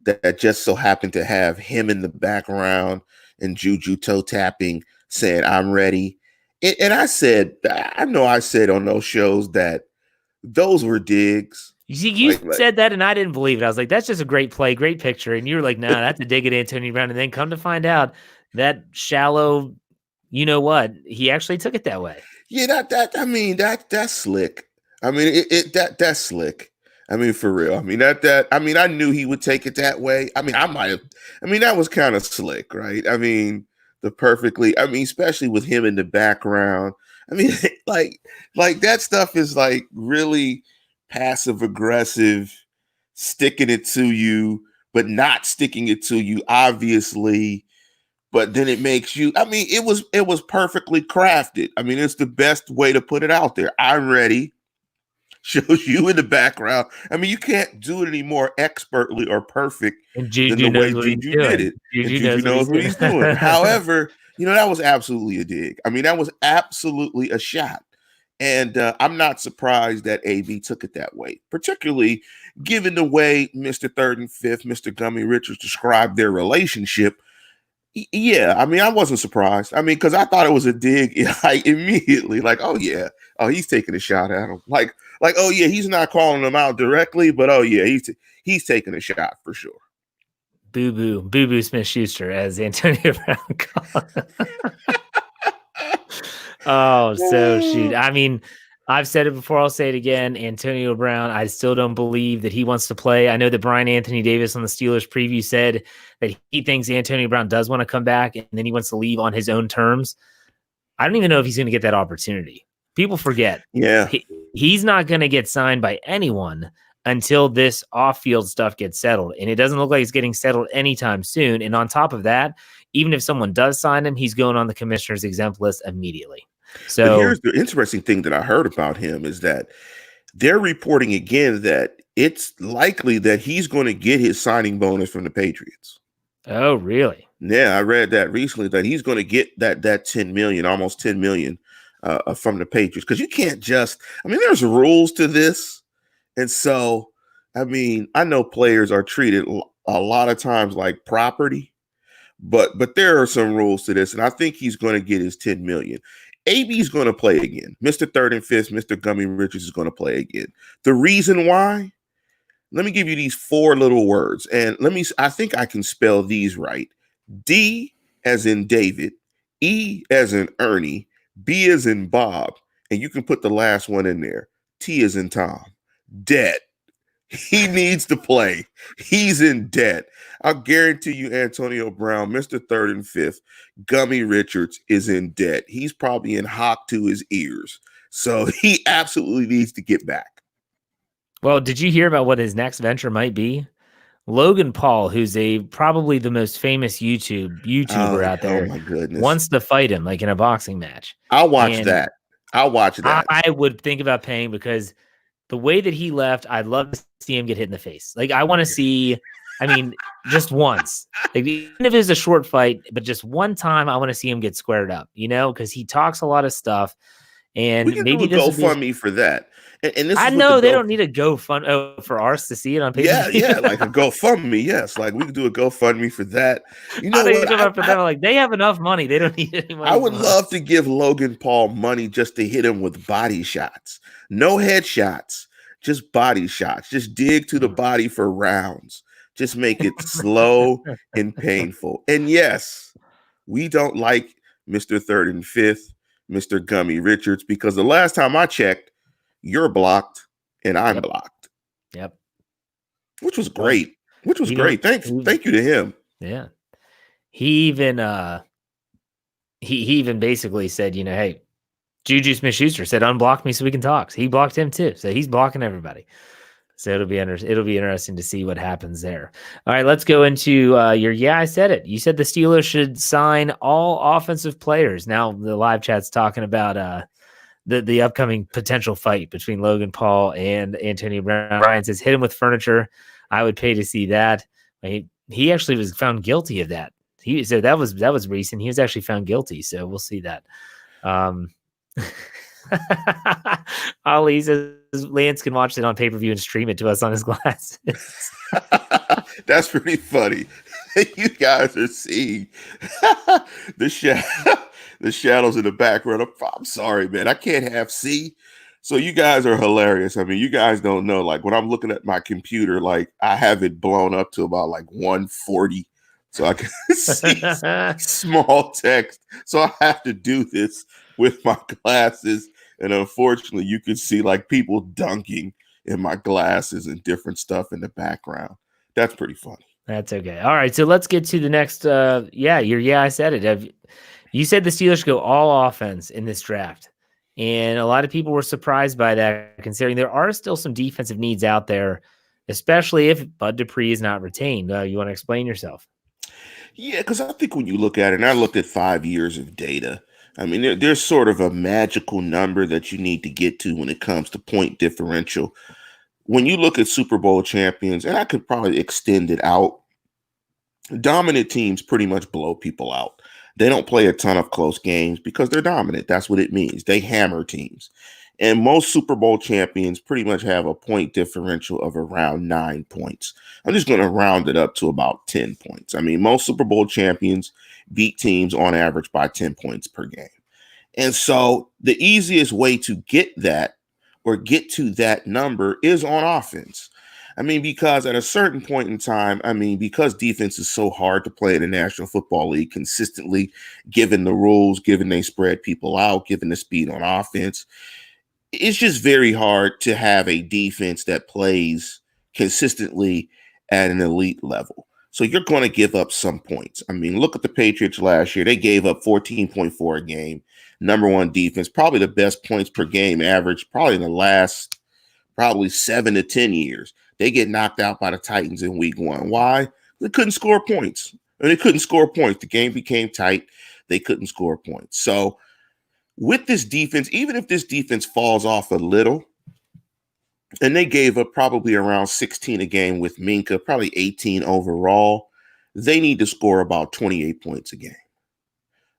[SPEAKER 2] that just so happened to have him in the background and JuJu toe tapping, saying, "I'm ready." And I said on those shows that those were digs.
[SPEAKER 1] You see, you said that, and I didn't believe it. I was like, that's just a great play, great picture. And you were like, nah, that's a dig at Antonio Brown. And then come to find out that shallow, you know what? He actually took it that way.
[SPEAKER 2] Yeah, that's slick. I mean, that's slick. I mean, for real. I mean, I knew he would take it that way. I mean, that was kind of slick, right? I mean, especially with him in the background. I mean, like that stuff is like really passive aggressive, sticking it to you, but not sticking it to you, obviously. But then it makes you, it was perfectly crafted. I mean, it's the best way to put it out there. I'm ready. Shows you in the background. I mean, you can't do it any more expertly or perfect
[SPEAKER 1] than
[SPEAKER 2] the way JuJu did it. JuJu knows what he's doing. However, that was absolutely a dig. I mean, that was absolutely a shot. And I'm not surprised that AB took it that way, particularly given the way Mr. Third and Fifth, Mr. Gummy Richards described their relationship. Yeah, I mean, I wasn't surprised. I mean, because I thought it was a dig immediately. Like, oh, yeah. Oh, he's taking a shot at him. Like, oh, yeah, he's not calling him out directly, but oh, yeah, he's taking a shot for sure.
[SPEAKER 1] Boo SmithSchuster, as Antonio Brown called him. Oh, so shoot. I mean, I've said it before. I'll say it again. Antonio Brown, I still don't believe that he wants to play. I know that Brian Anthony Davis on the Steelers preview said that he thinks Antonio Brown does want to come back and then he wants to leave on his own terms. I don't even know if he's going to get that opportunity. People forget.
[SPEAKER 2] Yeah.
[SPEAKER 1] He's not going to get signed by anyone until this off-field stuff gets settled. And it doesn't look like it's getting settled anytime soon. And on top of that, even if someone does sign him, he's going on the commissioner's exempt list immediately. So
[SPEAKER 2] but here's the interesting thing that I heard about him is that they're reporting again that it's likely that he's going to get his signing bonus from the Patriots.
[SPEAKER 1] Oh, really?
[SPEAKER 2] Yeah, I read that recently that he's going to get that 10 million, almost 10 million from the Patriots. Because you can't just, there's rules to this. And so, I know players are treated a lot of times like property, but there are some rules to this. And I think he's going to get his 10 million. AB's going to play again. Mr. Third and Fifth, Mr. Gummy Richards is going to play again. The reason why, let me give you these 4 little words. And I think I can spell these right. D as in David, E as in Ernie, B as in Bob, and you can put the last one in there. T as in Tom. Debt. He needs to play. He's in debt. I'll guarantee you, Antonio Brown, Mr. Third and Fifth, Gummy Richards is in debt. He's probably in hock to his ears. So he absolutely needs to get back.
[SPEAKER 1] Well, did you hear about what his next venture might be? Logan Paul, who's probably the most famous YouTuber out
[SPEAKER 2] Oh
[SPEAKER 1] there,
[SPEAKER 2] my goodness.
[SPEAKER 1] wants to fight him like in a boxing match.
[SPEAKER 2] I'll watch that. I'll watch that.
[SPEAKER 1] I would think about paying because the way that he left, I'd love to see him get hit in the face. Like I want to see, just once. Like even if it's a short fight, but just one time, I want to see him get squared up. Because he talks a lot of stuff, and
[SPEAKER 2] we can
[SPEAKER 1] maybe
[SPEAKER 2] do a GoFundMe for that. And this
[SPEAKER 1] I know they don't need a GoFundMe for ours to see it on pay-per-view.
[SPEAKER 2] Yeah, like a GoFundMe. Yes, like we could do a GoFundMe for that. You know
[SPEAKER 1] what? They have enough money. They don't need any money.
[SPEAKER 2] I would love to give Logan Paul money just to hit him with body shots. No headshots, just body shots. Just dig to the body for rounds. Just make it slow and painful. And yes, we don't like Mr. Third and Fifth, Mr. Gummy Richards, because the last time I checked, you're blocked and I'm blocked.
[SPEAKER 1] Yep.
[SPEAKER 2] Which was great. Thank you to him.
[SPEAKER 1] Yeah. He even basically said, hey, JuJu SmithSchuster said unblock me so we can talk. So he blocked him too. So he's blocking everybody. So it'll be interesting to see what happens there. All right, let's go into I said it. You said the Steelers should sign all offensive players. Now the live chat's talking about the upcoming potential fight between Logan Paul and Antonio Brown. Ryan says, hit him with furniture. I would pay to see that. He actually was found guilty of that. He said that was recent. He was actually found guilty. So we'll see that. Ali says Lance can watch it on pay-per-view and stream it to us on his glasses.
[SPEAKER 2] That's pretty funny. You guys are seeing the shadows in the background. I'm sorry, man. I can't have C. So you guys are hilarious. You guys don't know. Like when I'm looking at my computer, like I have it blown up to about like 140. So I can see small text. So I have to do this with my glasses. And unfortunately, you can see like people dunking in my glasses and different stuff in the background. That's pretty funny.
[SPEAKER 1] That's okay. All right. So let's get to the next. I said it. You said the Steelers should go all offense in this draft. And a lot of people were surprised by that, considering there are still some defensive needs out there, especially if Bud Dupree is not retained. You want to explain yourself?
[SPEAKER 2] Yeah, because I think when you look at it, and I looked at 5 years of data, there's sort of a magical number that you need to get to when it comes to point differential. When you look at Super Bowl champions, and I could probably extend it out, dominant teams pretty much blow people out. They don't play a ton of close games because they're dominant. That's what it means. They hammer teams. And most Super Bowl champions pretty much have a point differential of around 9 points. I'm just going to round it up to about 10 points. Most Super Bowl champions beat teams on average by 10 points per game. And so the easiest way to get that or get to that number is on offense. Because at a certain point in time, because defense is so hard to play in the National Football League consistently, given the rules, given they spread people out, given the speed on offense, it's just very hard to have a defense that plays consistently at an elite level. So you're going to give up some points. Look at the Patriots last year. They gave up 14.4 a game. Number one defense, probably the best points per game average, probably in the last 7 to 10 years. They get knocked out by the Titans in week 1. Why? They couldn't score points. They couldn't score points. The game became tight. They couldn't score points. So with this defense, even if this defense falls off a little, and they gave up probably around 16 a game with Minka, probably 18 overall, they need to score about 28 points a game.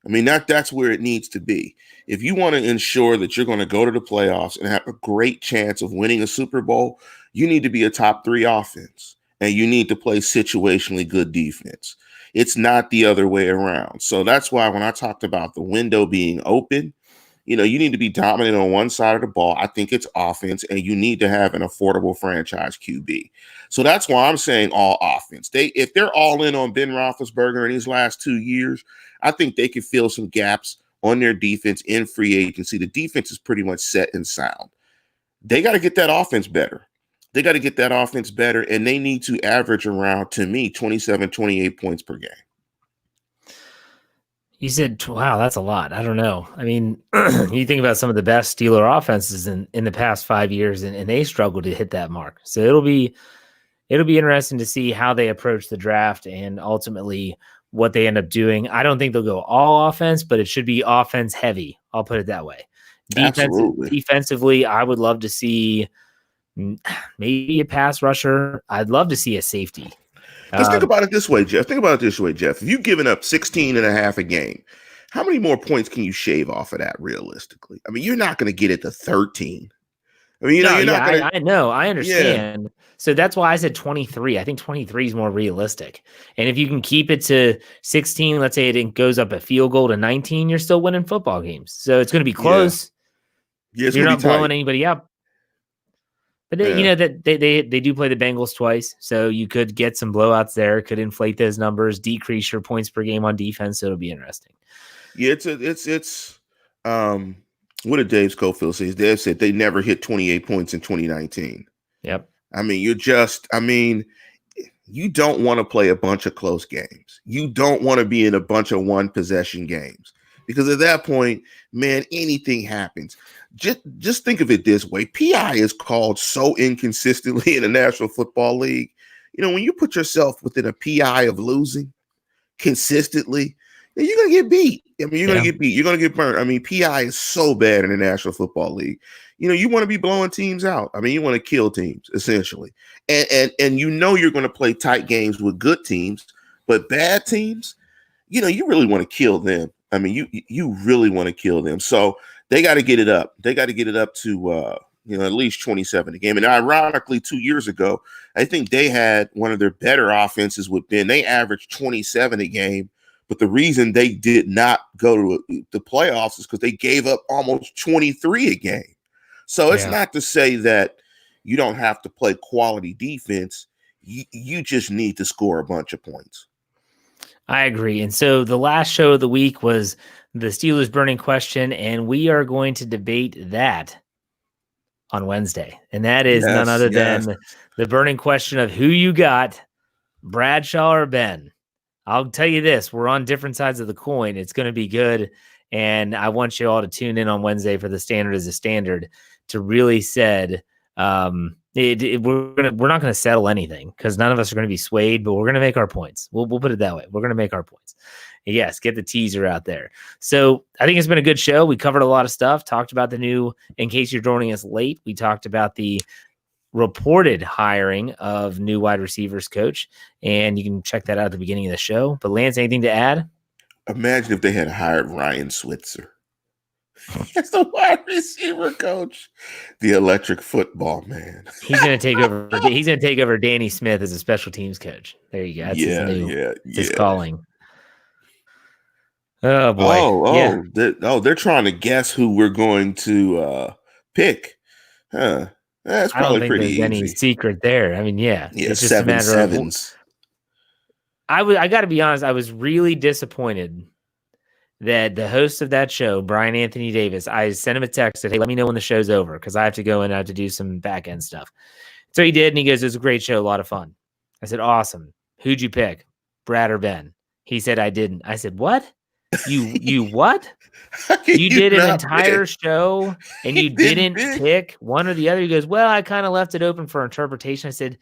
[SPEAKER 2] That's where it needs to be. If you want to ensure that you're going to go to the playoffs and have a great chance of winning a Super Bowl, you need to be a top 3 offense, and you need to play situationally good defense. It's not the other way around. So that's why when I talked about the window being open, you need to be dominant on one side of the ball. I think it's offense, and you need to have an affordable franchise QB. So that's why I'm saying all offense. If they're all in on Ben Roethlisberger in these last 2 years, I think they could fill some gaps on their defense in free agency. The defense is pretty much set and sound. They got to get that offense better. They got to get that offense better, and they need to average around, to me, 27, 28 points per game.
[SPEAKER 1] You said, wow, that's a lot. I don't know. I mean, you think about some of the best Steeler offenses in the past 5 years, and they struggled to hit that mark. So it'll be interesting to see how they approach the draft and ultimately what they end up doing. I don't think they'll go all offense, but it should be offense heavy. I'll put it that way. Defensively, I would love to see maybe a pass rusher. I'd love to see a safety.
[SPEAKER 2] Let's think about it this way, Jeff. If you've given up 16 and a half a game, how many more points can you shave off of that realistically? I mean, you're not going to get it to 13. I mean, you're not going to.
[SPEAKER 1] I know. I understand. Yeah. So that's why I said 23. I think 23 is more realistic. And if you can keep it to 16, let's say it goes up a field goal to 19, you're still winning football games. So it's going to be close.
[SPEAKER 2] Yeah,
[SPEAKER 1] you're not blowing anybody up. But that they do play the Bengals twice, so you could get some blowouts there. Could inflate those numbers, decrease your points per game on defense. So it'll be interesting.
[SPEAKER 2] Yeah, it's what did Dave Schofield say? Dave said they never hit 28 points in 2019.
[SPEAKER 1] Yep.
[SPEAKER 2] I mean, you don't want to play a bunch of close games. You don't want to be in a bunch of one possession games, because at that point, man, anything happens. Just think of it this way. PI is called so inconsistently in the National Football League. You know, when you put yourself within a PI of losing consistently, then you're going to get beat. I mean, you're going to get beat. You're going to get burnt. I mean, PI is so bad in the National Football League. You know, you want to be blowing teams out. I mean, you want to kill teams, essentially. And you know you're going to play tight games with good teams, but bad teams, you know, you really want to kill them. I mean, you really want to kill them. So they got to get it up. They got to get it up to, at least 27 a game. And ironically, 2 years ago, I think they had one of their better offenses with Ben. They averaged 27 a game. But the reason they did not go to the playoffs is because they gave up almost 23 a game. So it's not to say that you don't have to play quality defense. You just need to score a bunch of points.
[SPEAKER 1] I agree. And so the last show of the week was the Steelers burning question, and we are going to debate that on Wednesday. And that is none other than the burning question of who you got, Bradshaw or Ben. I'll tell you this, we're on different sides of the coin. It's going to be good. And I want you all to tune in on Wednesday for the Standard as a Standard to really said, we're not going to settle anything because none of us are going to be swayed, but we're going to make our points. We'll put it that way. We're going to make our points. Yes, get the teaser out there. So I think it's been a good show. We covered a lot of stuff, talked about the new, in case you're joining us late, we talked about the reported hiring of new wide receivers coach, and you can check that out at the beginning of the show. But Lance, anything to add?
[SPEAKER 2] Imagine if they had hired Ryan Switzer as the wide receiver coach, the electric football man.
[SPEAKER 1] He's going to take over. He's going to take over Danny Smith as a special teams coach. There you go. That's his calling. Oh boy.
[SPEAKER 2] They're trying to guess who we're going to pick. Huh. That's probably pretty easy. Any
[SPEAKER 1] secret there. I mean, it's just a matter
[SPEAKER 2] sevens.
[SPEAKER 1] I got to be honest. I was really disappointed that the host of that show, Brian Anthony Davis, I sent him a text that, hey, let me know when the show's over because I have to go and I have to do some back end stuff. So he did, and he goes, it was a great show, a lot of fun. I said, awesome. Who'd you pick, Brad or Ben? He said, I didn't. I said, what? You what? You did an entire show and you didn't pick one or the other. He goes, well, I kind of left it open for interpretation. I said,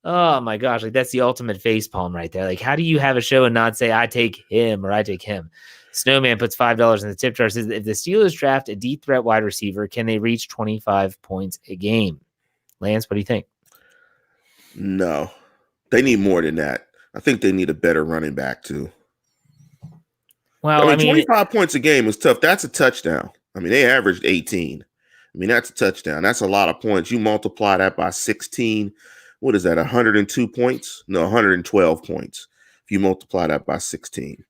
[SPEAKER 1] oh my gosh, like that's the ultimate facepalm right there. Like, how do you have a show and not say I take him or I take him? Snowman puts $5 in the tip jar. Says, if the Steelers draft a deep threat wide receiver, can they reach 25 points a game? Lance, what do you think?
[SPEAKER 2] No, they need more than that. I think they need a better running back too. Well, I mean 25 points a game is tough. That's a touchdown. I mean, they averaged 18. I mean, that's a touchdown. That's a lot of points. You multiply that by 16. What is that? 102 points? No, 112 points. If you multiply that by 16.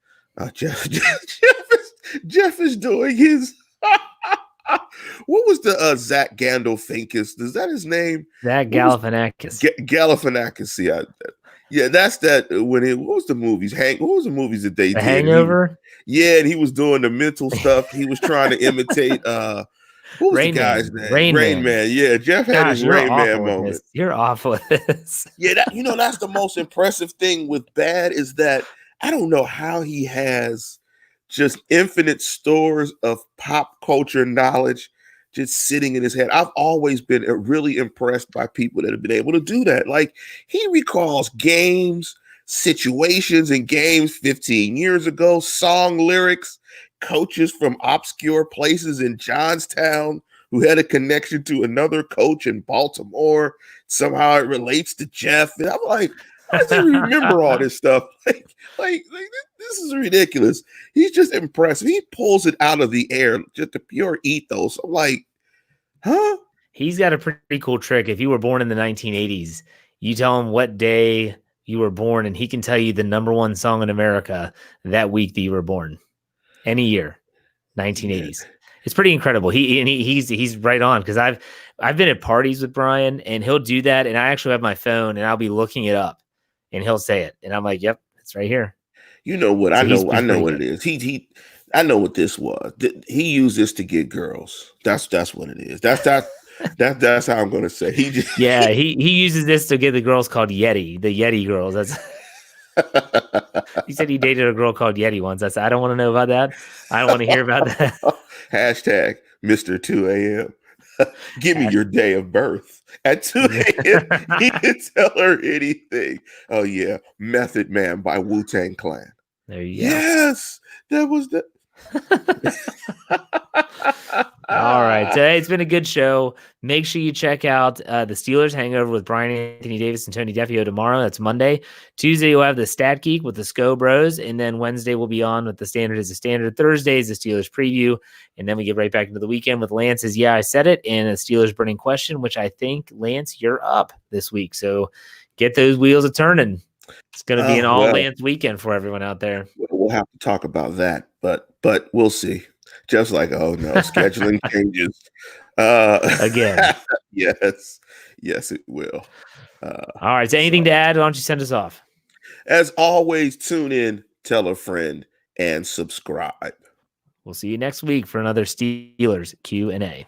[SPEAKER 2] Jeff is doing his. What was the Zach Gandolfinkus? Is that his name?
[SPEAKER 1] Zach Galifianakis.
[SPEAKER 2] Galifianakis. Yeah, that's that. What was the movies? What was the movies that they did?
[SPEAKER 1] Hangover.
[SPEAKER 2] And he was doing the mental stuff. He was trying to imitate What was the guy's name? Rain Man. Yeah, Jeff had
[SPEAKER 1] Gosh,
[SPEAKER 2] his
[SPEAKER 1] you're
[SPEAKER 2] Rain Man
[SPEAKER 1] awful with
[SPEAKER 2] moment.
[SPEAKER 1] this. You're awful with this.
[SPEAKER 2] Yeah, that's the most impressive thing with Bad is that I don't know how he has just infinite stores of pop culture knowledge just sitting in his head. I've always been really impressed by people that have been able to do that. Like he recalls games, situations in games 15 years ago, song lyrics, coaches from obscure places in Johnstown who had a connection to another coach in Baltimore. Somehow it relates to Jeff. And I'm like, how does he remember all this stuff? Like this is ridiculous. He's just impressive. He pulls it out of the air, just the pure ethos. I'm like, huh?
[SPEAKER 1] He's got a pretty cool trick. If you were born in the 1980s, you tell him what day you were born, and he can tell you the number one song in America that week that you were born. Any year, 1980s. Yeah. It's pretty incredible. He's right on because I've been at parties with Bryan, and he'll do that, and I actually have my phone, and I'll be looking it up, and he'll say it, and I'm like, "Yep, it's right here."
[SPEAKER 2] You know what? So I know what it is. I know what this was. He used this to get girls. That's what it is. That's how I'm going to say.
[SPEAKER 1] He uses this to get the girls called Yeti, the Yeti girls. That's. He said he dated a girl called Yeti once. I don't want to know about that. I don't want to hear about that.
[SPEAKER 2] Hashtag Mr. 2 a.m. Give me your day of birth. At 2 a.m., he can tell her anything. Oh, yeah. Method Man by Wu-Tang Clan.
[SPEAKER 1] There you
[SPEAKER 2] go. Yes. That was the...
[SPEAKER 1] All right. So, hey, it's been a good show. Make sure you check out the Steelers Hangover with Bryan Anthony Davis and Tony Defio tomorrow. That's Monday. Tuesday, we'll have the Stat Geek with the SCO Bros. And then Wednesday, we'll be on with the Standard as a Standard. Thursday is the Steelers Preview. And then we get right back into the weekend with Lance's Yeah, I Said It and a Steelers Burning Question, which I think, Lance, you're up this week. So get those wheels a turning. It's going to be an all-Lance weekend for everyone out there.
[SPEAKER 2] We'll have to talk about that, but we'll see. Just like, oh no, scheduling changes.
[SPEAKER 1] Again.
[SPEAKER 2] Yes, it will.
[SPEAKER 1] All right. So anything to add? Why don't you send us off?
[SPEAKER 2] As always, tune in, tell a friend, and subscribe.
[SPEAKER 1] We'll see you next week for another Steelers Q&A.